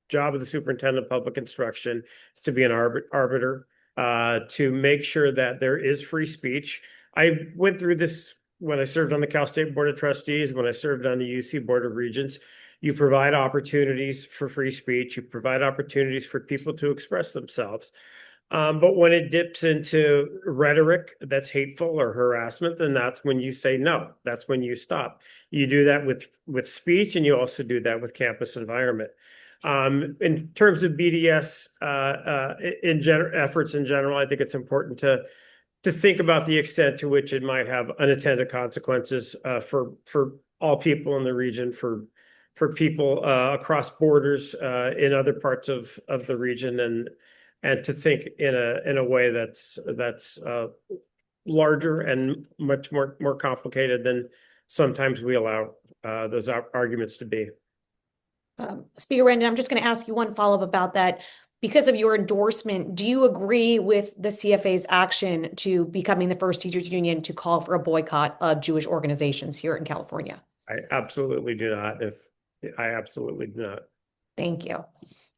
job of the superintendent of public instruction is to be an arbiter, to make sure that there is free speech. I went through this when I served on the Cal State Board of Trustees, when I served on the UC Board of Regents. You provide opportunities for free speech. You provide opportunities for people to express themselves. But when it dips into rhetoric that's hateful or harassment, then that's when you say no. That's when you stop. You do that with speech, and you also do that with campus environment. In terms of BDS efforts in general, I think it's important to think about the extent to which it might have unintended consequences for all people in the region, for people across borders in other parts of the region, and to think in a way that's larger and much more complicated than sometimes we allow those arguments to be. Speaker Rendon, I'm just going to ask you one follow-up about that. Because of your endorsement, do you agree with the CFA's action to becoming the first teachers union to call for a boycott of Jewish organizations here in California? I absolutely do not. I absolutely do not. Thank you.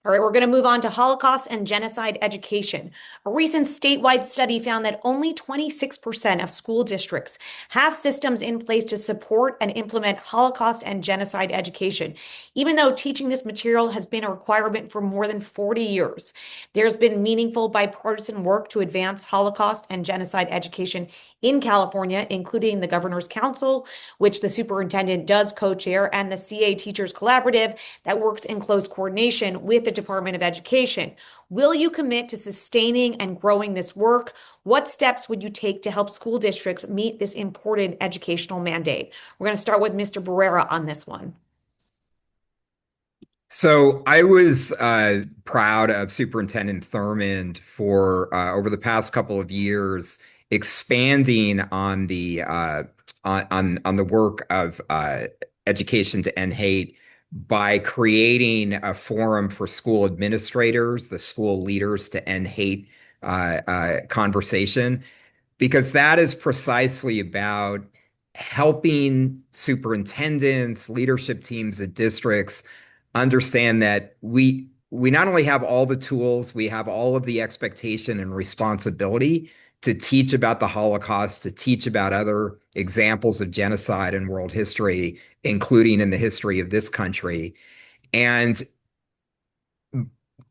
All right, we're going to move on to Holocaust and genocide education. A recent statewide study found that only 26% of school districts have systems in place to support and implement Holocaust and genocide education, even though teaching this material has been a requirement for more than 40 years. There's been meaningful bipartisan work to advance Holocaust and genocide education in California, including the Governor's Council, which the superintendent does co-chair, and the CA Teachers Collaborative that works in close coordination with the Department of Education. Will you commit to sustaining and growing this work? What steps would you take to help school districts meet this important educational mandate? We're going to start with Mr. Barrera on this one. So I was proud of Superintendent Thurmond for over the past couple of years expanding on the work of education to end hate by creating a forum for school administrators, the school leaders to end hate conversation, because that is precisely about helping superintendents, leadership teams at districts understand that we not only have all the tools, we have all of the expectation and responsibility to teach about the Holocaust, to teach about other examples of genocide in world history, including in the history of this country. And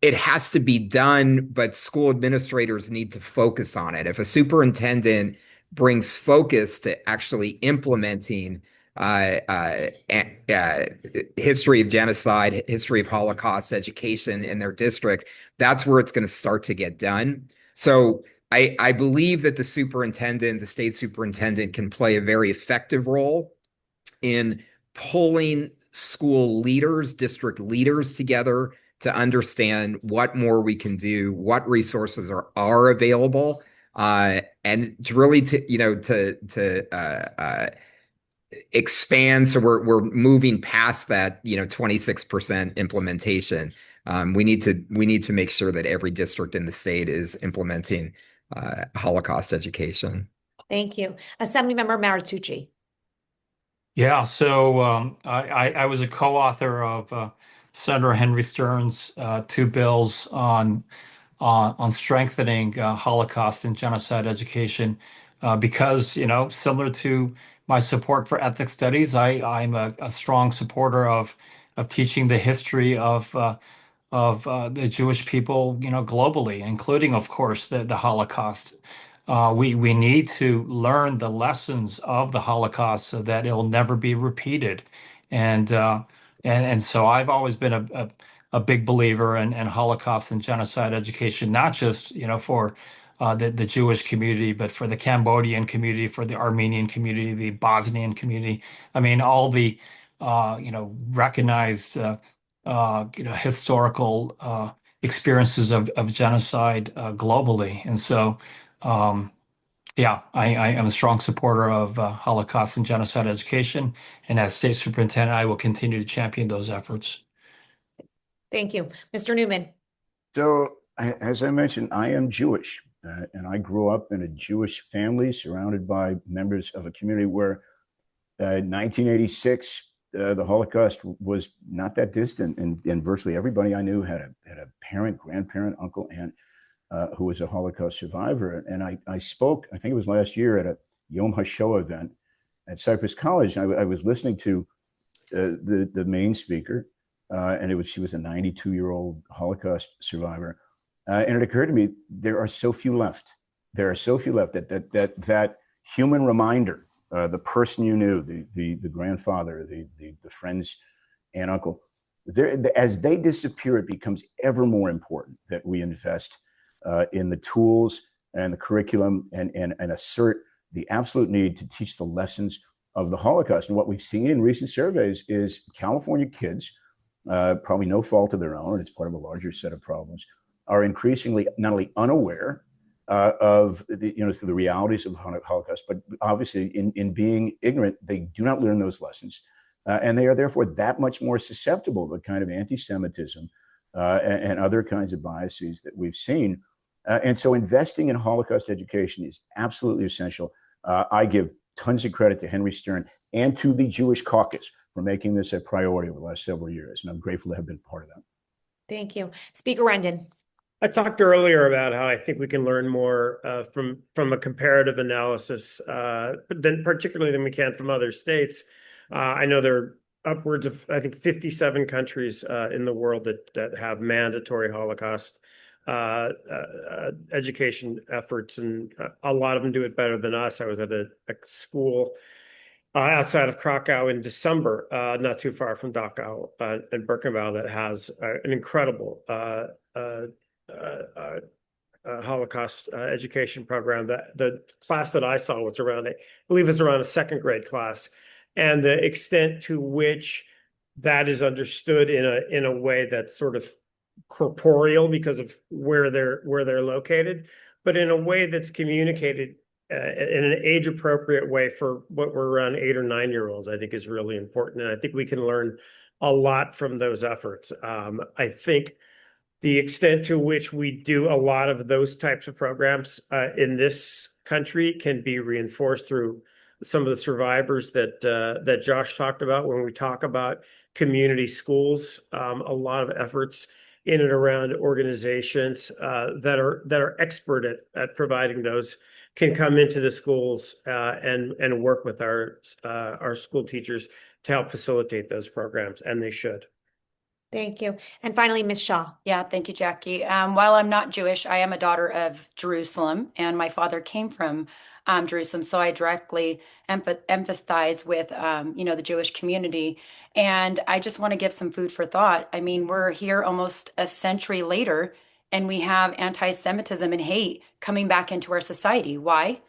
it has to be done, but school administrators need to focus on it. If a superintendent brings focus to actually implementing history of genocide, history of Holocaust education in their district, that's where it's going to start to get done. So I believe that the state superintendent can play a very effective role in pulling school leaders, district leaders together to understand what more we can do, what resources are available, and to really expand. So we're moving past that 26% implementation. We need to make sure that every district in the state is implementing Holocaust education. Thank you. Assemblymember Martucci. Yeah, so I was a co-author of Senator Henry Stern's two bills on strengthening Holocaust and genocide education because, similar to my support for ethnic studies, I'm a strong supporter of teaching the history of the Jewish people, globally, including, of course, the Holocaust. We need to learn the lessons of the Holocaust so that it'll never be repeated. And so I've always been a big believer in Holocaust and genocide education, not just for the Jewish community, but for the Cambodian community, for the Armenian community, the Bosnian community. I mean, all the recognized historical experiences of genocide globally. And so, yeah, I am a strong supporter of Holocaust and genocide education. And as state superintendent, I will continue to champion those efforts. Thank you. Mr. Newman. So, as I mentioned, I am Jewish, and I grew up in a Jewish family surrounded by members of a community where 1986, the Holocaust was not that distant, and virtually everybody I knew had a parent, grandparent, uncle, aunt who was a Holocaust survivor. And I spoke, I think it was last year, at a Yom HaShoah event at Cypress College. I was listening to the main speaker, and she was a 92-year-old Holocaust survivor. And it occurred to me, there are so few left. There are so few left that human reminder, the person you knew, the grandfather, the friends and uncle, as they disappear, it becomes ever more important that we invest in the tools and the curriculum and assert the absolute need to teach the lessons of the Holocaust. And what we've seen in recent surveys is California kids, probably no fault of their own, and it's part of a larger set of problems, are increasingly not only unaware of the realities of the Holocaust, but obviously in being ignorant, they do not learn those lessons. And they are therefore that much more susceptible to the kind of anti-Semitism and other kinds of biases that we've seen. And so investing in Holocaust education is absolutely essential. I give tons of credit to Henry Stern and to the Jewish Caucus for making this a priority over the last several years. And I'm grateful to have been part of that. Thank you. Speaker Rendon. I talked earlier about how I think we can learn more from a comparative analysis, particularly than we can from other states. I know there are upwards of, I think, 57 countries in the world that have mandatory Holocaust education efforts, and a lot of them do it better than us. I was at a school outside of Krakow in December, not too far from Dachau and Birkenau, that has an incredible Holocaust education program. That the class that I saw was around, I believe, is around a second grade class, and the extent to which that is understood in a way that's sort of corporeal because of where they're located, but in a way that's communicated in an age appropriate way for what we're around 8 or 9 year olds, I think is really important. And I think we can learn a lot from those efforts. I think the extent to which we do a lot of those types of programs in this country can be reinforced through some of the survivors that Josh talked about when we talk about community schools. A lot of efforts in and around organizations that are expert at providing those can come into the schools and work with our school teachers to help facilitate those programs, and they should. Thank you. And finally, Ms. Shaw. Yeah, thank you, Jackie. While I'm not Jewish, I am a daughter of Jerusalem, and my father came from Jerusalem, so I directly empathize with the Jewish community. And I just want to give some food for thought. I mean, we're here almost a century later, and we have anti-Semitism and hate coming back into our society. Why?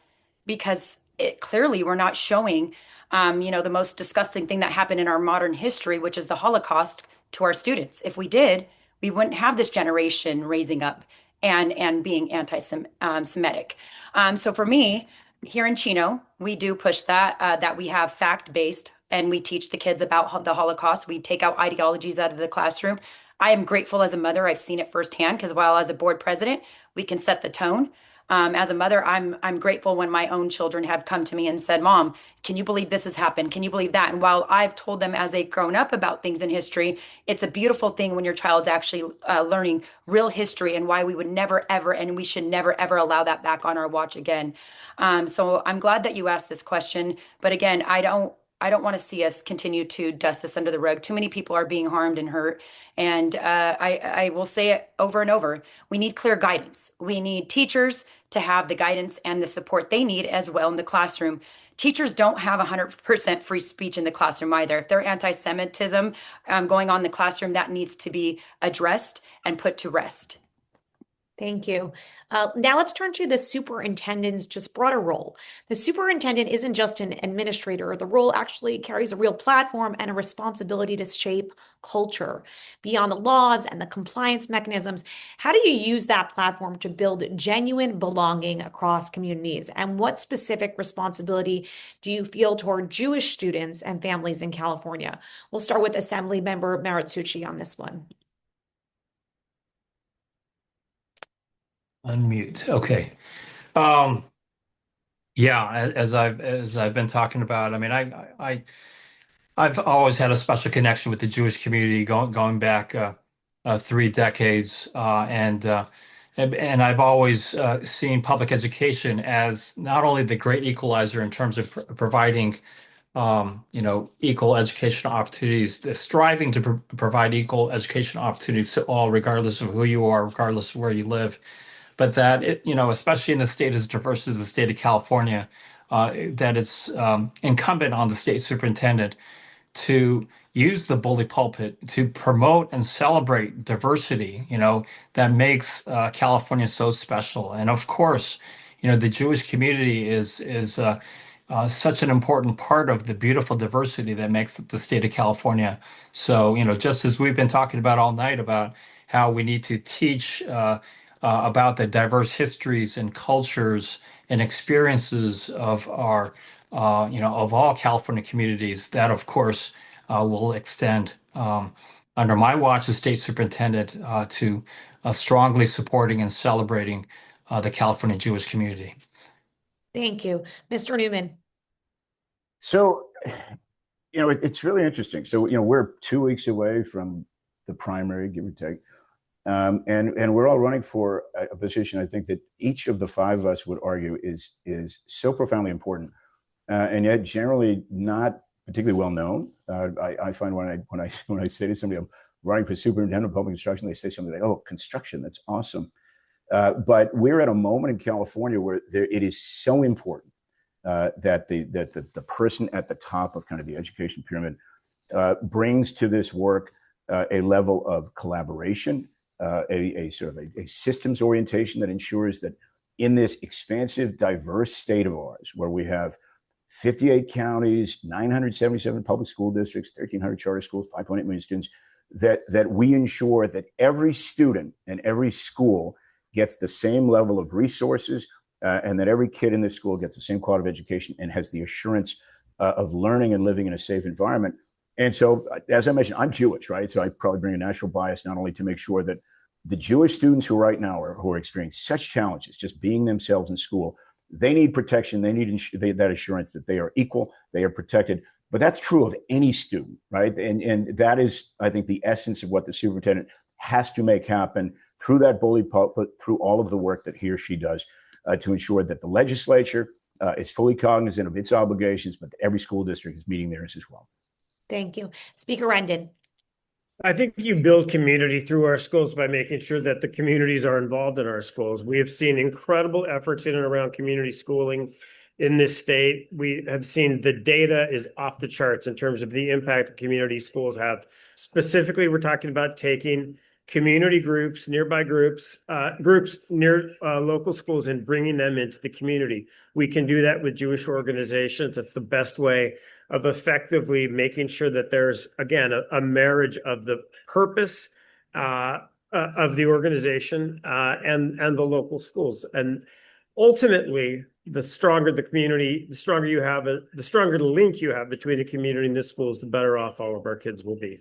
Because clearly we're not showing the most disgusting thing that happened in our modern history, which is the Holocaust, to our students. If we did, we wouldn't have this generation raising up and being anti-Semitic. So for me, here in Chino, we do push that we have fact-based and we teach the kids about the Holocaust. We take out ideologies out of the classroom. I am grateful as a mother. I've seen it firsthand because while as a board president, we can set the tone. As a mother, I'm grateful when my own children have come to me and said, "Mom, can you believe this has happened? Can you believe that?" And while I've told them as they've grown up about things in history, it's a beautiful thing when your child's actually learning real history and why we would never, ever, and we should never, ever allow that back on our watch again. So I'm glad that you asked this question. But again, I don't want to see us continue to dust this under the rug. Too many people are being harmed and hurt. And I will say it over and over. We need clear guidance. We need teachers to have the guidance and the support they need as well in the classroom. Teachers don't have 100% free speech in the classroom either. If there's anti-Semitism going on in the classroom, that needs to be addressed and put to rest. Thank you. Now let's turn to the superintendent's just broader role. The superintendent isn't just an administrator. The role actually carries a real platform and a responsibility to shape culture. Beyond the laws and the compliance mechanisms, how do you use that platform to build genuine belonging across communities? And what specific responsibility do you feel toward Jewish students and families in California? We'll start with Assembly Member Maritsuchi on this one. Unmute. Okay. Yeah, as I've been talking about, I mean, I've always had a special connection with the Jewish community going back 3 decades, and I've always seen public education as not only the great equalizer in terms of providing equal educational opportunities, striving to provide equal educational opportunities to all, regardless of who you are, regardless of where you live. But that especially in a state as diverse as the state of California, that it's incumbent on the state superintendent to use the bully pulpit to promote and celebrate diversity, that makes California so special. And of course, the Jewish community is such an important part of the beautiful diversity that makes up the state of California. So, just as we've been talking about all night about how we need to teach about the diverse histories and cultures and experiences of our, of all California communities, that of course will extend under my watch as state superintendent to strongly supporting and celebrating the California Jewish community. Thank you. Mr. Newman. So, it's really interesting. So, we're 2 weeks away from the primary, give or take. And we're all running for a position I think that each of the 5 of us would argue is so profoundly important, and yet generally not particularly well known. I find when I say to somebody I'm running for superintendent of public instruction, they say something like, "Oh, construction, that's awesome." But we're at a moment in California where it is so important that the person at the top of kind of the education pyramid brings to this work a level of collaboration, a sort of a systems orientation that ensures that in this expansive, diverse state of ours, where we have 58 counties, 977 public school districts, 1,300 charter schools, 5.8 million students, that we ensure that every student and every school gets the same level of resources, and that every kid in this school gets the same quality of education and has the assurance of learning and living in a safe environment. And so, as I mentioned, I'm Jewish, right? So I probably bring a natural bias, not only to make sure that the Jewish students who right now who are experiencing such challenges, just being themselves in school, they need protection. They need that assurance that they are equal, they are protected. But that's true of any student, right? And that is, I think, the essence of what the superintendent has to make happen through that bully pulpit, through all of the work that he or she does to ensure that the legislature is fully cognizant of its obligations, but that every school district is meeting theirs as well. Thank you. Speaker Rendon. I think you build community through our schools by making sure that the communities are involved in our schools. We have seen incredible efforts in and around community schooling in this state. We have seen the data is off the charts in terms of the impact that community schools have. Specifically, we're talking about taking community groups, nearby groups, groups near local schools and bringing them into the community. We can do that with Jewish organizations. It's the best way of effectively making sure that there's, again, a marriage of the purpose of the organization and the local schools. And ultimately, the stronger the community, the stronger you have, the stronger the link you have between the community and the schools, the better off all of our kids will be.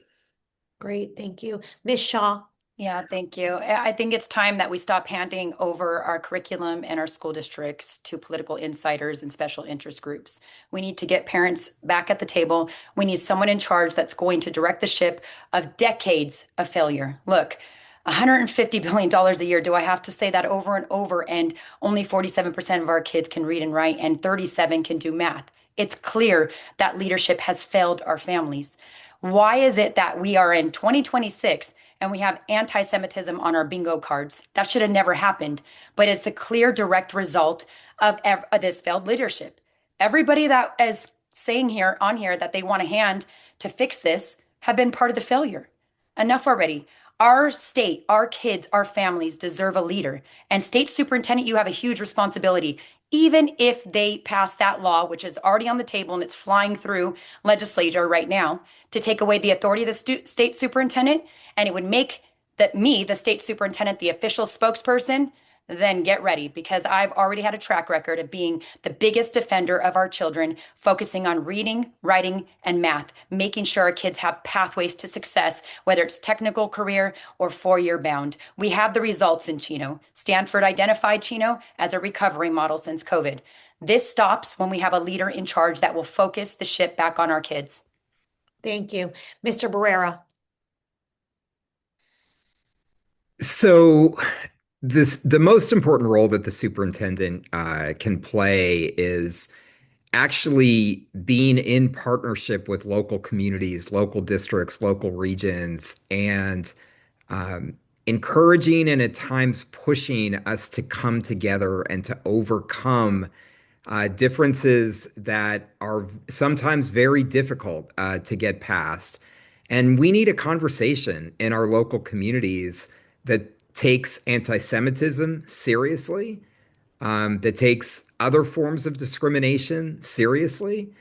Great, thank you. Ms. Shaw. Yeah, thank you. I think it's time that we stop handing over our curriculum and our school districts to political insiders and special interest groups. We need to get parents back at the table. We need someone in charge that's going to direct the ship of decades of failure. Look, $150 billion a year. Do I have to say that over and over? And only 47% of our kids can read and write, and 37 can do math. It's clear that leadership has failed our families. Why is it that we are in 2026 and we have anti-Semitism on our bingo cards? That should have never happened, but it's a clear, direct result of this failed leadership. Everybody that is saying here on here that they want a hand to fix this have been part of the failure. Enough already. Our state, our kids, our families deserve a leader. And state superintendent, you have a huge responsibility. Even if they pass that law, which is already on the table and it's flying through legislature right now, to take away the authority of the state superintendent, and it would make me, the state superintendent, the official spokesperson, then get ready, because I've already had a track record of being the biggest defender of our children, focusing on reading, writing, and math, making sure our kids have pathways to success, whether it's technical career or four-year bound. We have the results in Chino. Stanford identified Chino as a recovery model since COVID. This stops when we have a leader in charge that will focus the ship back on our kids. Thank you. Mr. Barrera. So the most important role that the superintendent can play is actually being in partnership with local communities, local districts, local regions, and encouraging and at times pushing us to come together and to overcome differences that are sometimes very difficult to get past. And we need a conversation in our local communities that takes anti-Semitism seriously, that takes other forms of discrimination seriously.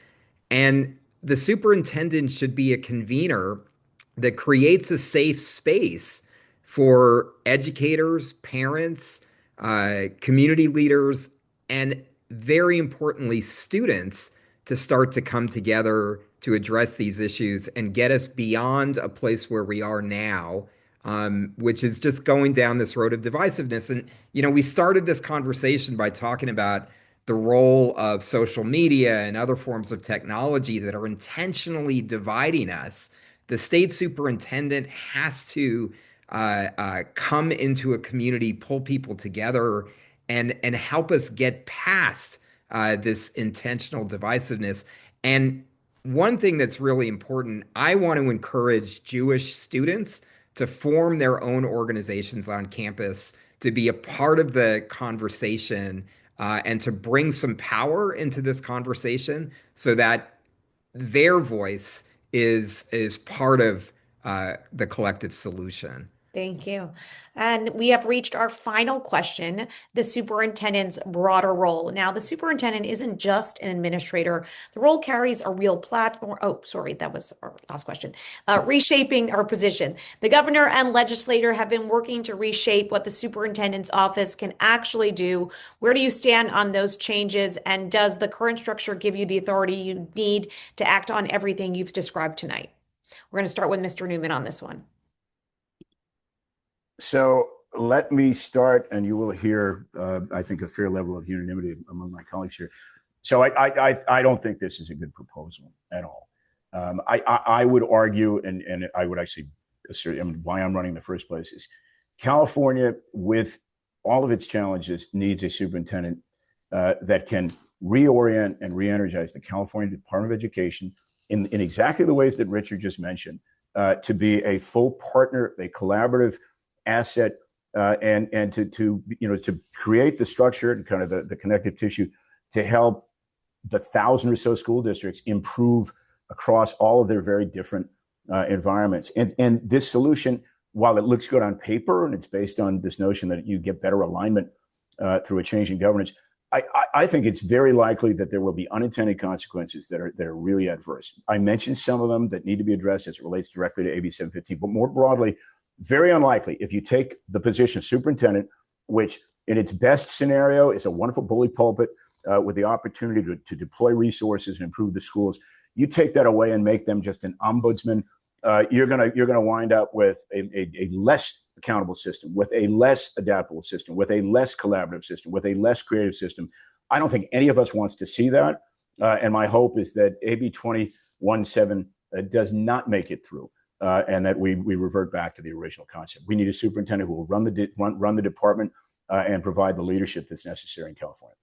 And the superintendent should be a convener that creates a safe space for educators, parents, community leaders, and very importantly, students to start to come together to address these issues and get us beyond a place where we are now, which is just going down this road of divisiveness. And, we started this conversation by talking about the role of social media and other forms of technology that are intentionally dividing us. The state superintendent has to come into a community, pull people together, and help us get past this intentional divisiveness. And one thing that's really important, I want to encourage Jewish students to form their own organizations on campus, to be a part of the conversation, and to bring some power into this conversation so that their voice is part of the collective solution. Thank you. And we have reached our final question, the superintendent's broader role. Now, the superintendent isn't just an administrator. The role carries a real platform. Oh, sorry, that was our last question. Reshaping our position. The governor and legislator have been working to reshape what the superintendent's office can actually do. Where do you stand on those changes? And does the current structure give you the authority you need to act on everything you've described tonight? We're going to start with Mr. Newman on this one. So let me start, and you will hear, I think, a fair level of unanimity among my colleagues here. So I don't think this is a good proposal at all. I would argue, and I would actually assert, why I'm running in the first place is California, with all of its challenges, needs a superintendent that can reorient and re-energize the California Department of Education in exactly the ways that Richard just mentioned, to be a full partner, a collaborative asset, and to create the structure and kind of the connective tissue to help the 1,000 or so school districts improve across all of their very different environments. And this solution, while it looks good on paper and it's based on this notion that you get better alignment through a change in governance, I think it's very likely that there will be unintended consequences that are really adverse. I mentioned some of them that need to be addressed as it relates directly to AB 715, but more broadly, very unlikely if you take the position of superintendent, which in its best scenario is a wonderful bully pulpit with the opportunity to deploy resources and improve the schools. You take that away and make them just an ombudsman, you're gonna wind up with a less accountable system, with a less adaptable system, with a less collaborative system, with a less creative system. I don't think any of us wants to see that. And my hope is that AB 2017 does not make it through, and that we revert back to the original concept. We need a superintendent who will run the department and provide the leadership that's necessary in California.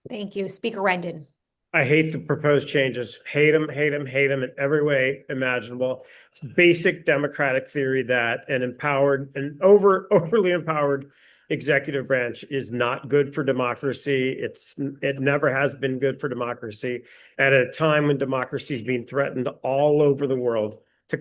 Thank you. Speaker Rendon. I hate the proposed changes. Hate them in every way imaginable. It's basic democratic theory that an empowered and overly empowered executive branch is not good for democracy. It never has been good for democracy. At a time when democracy is being threatened all over the world, to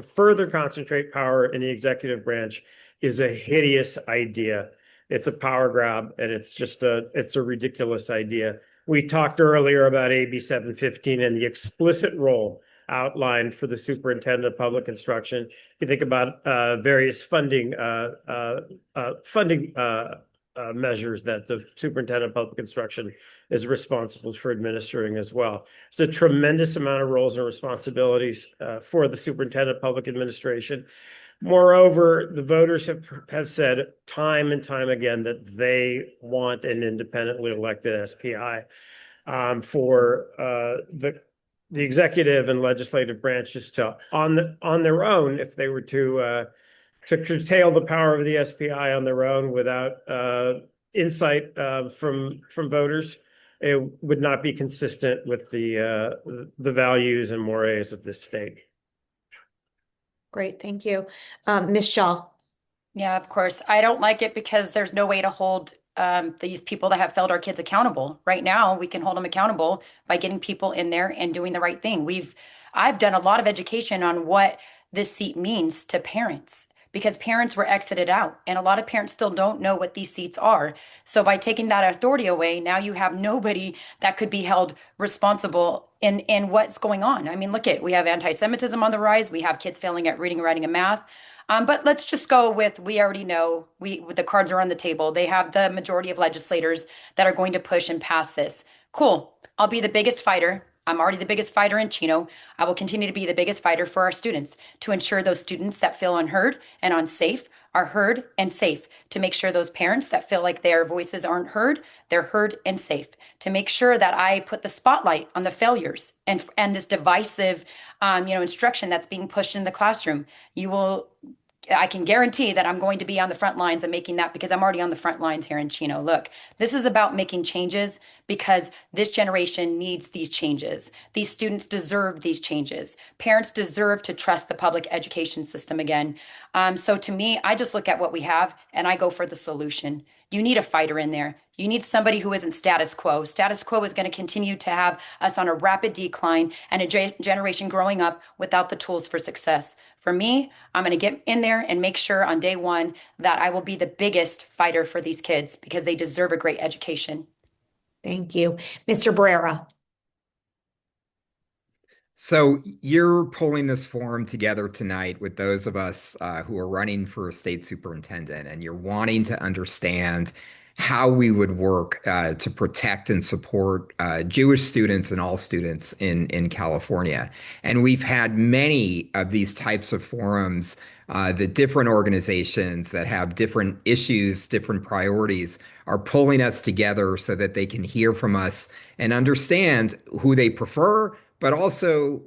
further concentrate power in the executive branch is a hideous idea. It's a power grab, and it's a ridiculous idea. We talked earlier about AB 715 and the explicit role outlined for the superintendent of public instruction. You think about various funding measures that the superintendent of public instruction is responsible for administering as well. There's a tremendous amount of roles and responsibilities for the superintendent of public administration. Moreover, the voters have said time and time again that they want an independently elected SPI. For the executive and legislative branches to on their own, if they were to curtail the power of the SPI on their own without insight from voters, it would not be consistent with the values and mores of this state. Great, thank you. Ms. Shaw. Yeah, of course. I don't like it because there's no way to hold these people that have failed our kids accountable. Right now, we can hold them accountable by getting people in there and doing the right thing. I've done a lot of education on what this seat means to parents, because parents were exited out, and a lot of parents still don't know what these seats are. So by taking that authority away, now you have nobody that could be held responsible in what's going on. I mean, we have anti-Semitism on the rise. We have kids failing at reading, writing, and math. But let's just go with, we already know, the cards are on the table. They have the majority of legislators that are going to push and pass this. Cool. I'll be the biggest fighter. I'm already the biggest fighter in Chino. I will continue to be the biggest fighter for our students, to ensure those students that feel unheard and unsafe are heard and safe, to make sure those parents that feel like their voices aren't heard, they're heard and safe, to make sure that I put the spotlight on the failures and this divisive instruction that's being pushed in the classroom. I can guarantee that I'm going to be on the front lines and making that, because I'm already on the front lines here in Chino. Look, this is about making changes because this generation needs these changes. These students deserve these changes. Parents deserve to trust the public education system again. So to me, I just look at what we have and I go for the solution. You need a fighter in there. You need somebody who isn't status quo. Status quo is going to continue to have us on a rapid decline and a generation growing up without the tools for success. For me, I'm going to get in there and make sure on day one that I will be the biggest fighter for these kids, because they deserve a great education. Thank you. Mr. Barrera. So you're pulling this forum together tonight with those of us who are running for a state superintendent, and you're wanting to understand how we would work to protect and support Jewish students and all students in California. And we've had many of these types of forums, the different organizations that have different issues, different priorities, are pulling us together so that they can hear from us and understand who they prefer, but also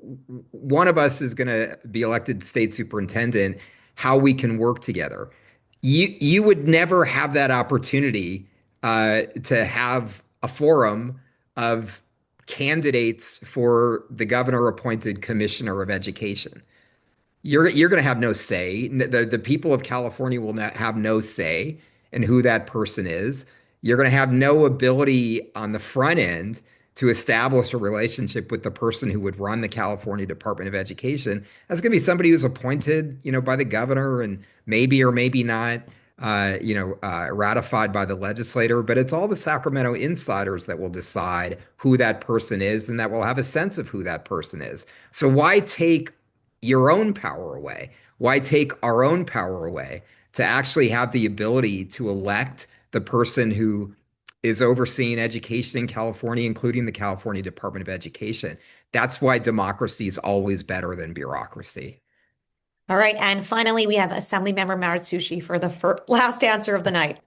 one of us is going to be elected state superintendent, how we can work together. You would never have that opportunity to have a forum of candidates for the governor-appointed commissioner of education. You're going to have no say. The people of California will not have no say in who that person is. You're going to have no ability on the front end to establish a relationship with the person who would run the California Department of Education. That's going to be somebody who's appointed, by the governor and maybe or maybe not, ratified by the legislator. But it's all the Sacramento insiders that will decide who that person is, and that will have a sense of who that person is. So why take your own power away? Why take our own power away to actually have the ability to elect the person who is overseeing education in California, including the California Department of Education? That's why democracy is always better than bureaucracy. All right. And finally, we have Assemblymember Maritsushi for the last answer of the night.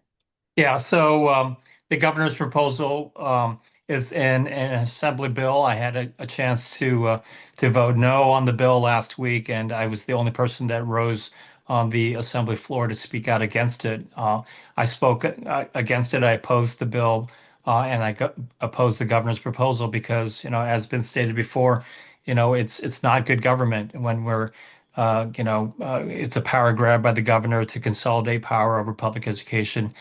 Yeah, so the governor's proposal is in an assembly bill. I had a chance to vote no on the bill last week, and I was the only person that rose on the assembly floor to speak out against it. I spoke against it. I opposed the bill, and opposed the governor's proposal because, as been stated before, it's not good government when it's a power grab by the governor to consolidate power over public education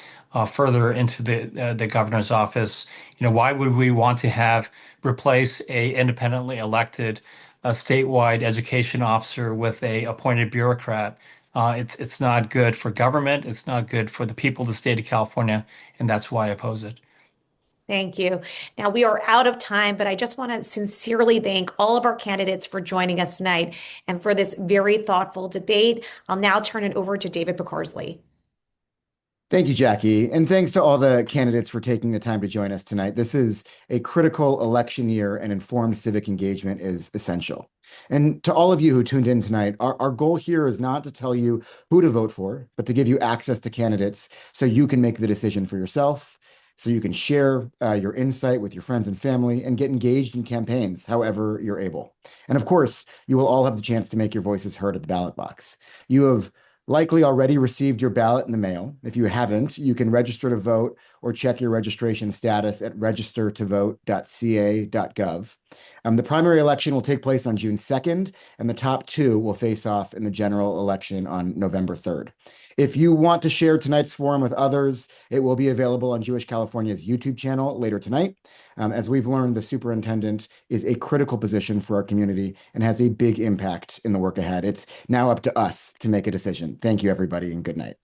further into the governor's office. Why would we want to replace a independently elected statewide education officer with a appointed bureaucrat? It's not good for government. It's not good for the people of the state of California, and that's why I oppose it. Thank you. Now we are out of time, but I just want to sincerely thank all of our candidates for joining us tonight and for this very thoughtful debate. I'll now turn it over to David Pickersley. Thank you, Jackie. And thanks to all the candidates for taking the time to join us tonight. This is a critical election year, and informed civic engagement is essential. And to all of you who tuned in tonight, our goal here is not to tell you who to vote for, but to give you access to candidates so you can make the decision for yourself, so you can share your insight with your friends and family and get engaged in campaigns however you're able. And of course, you will all have the chance to make your voices heard at the ballot box. You have likely already received your ballot in the mail. If you haven't, you can register to vote or check your registration status at registertovote.ca.gov. The primary election will take place on June 2nd, and the top two will face off in the general election on November 3rd. If you want to share tonight's forum with others, it will be available on Jewish California's YouTube channel later tonight. As we've learned, the superintendent is a critical position for our community and has a big impact in the work ahead. It's now up to us to make a decision. Thank you, everybody, and good night.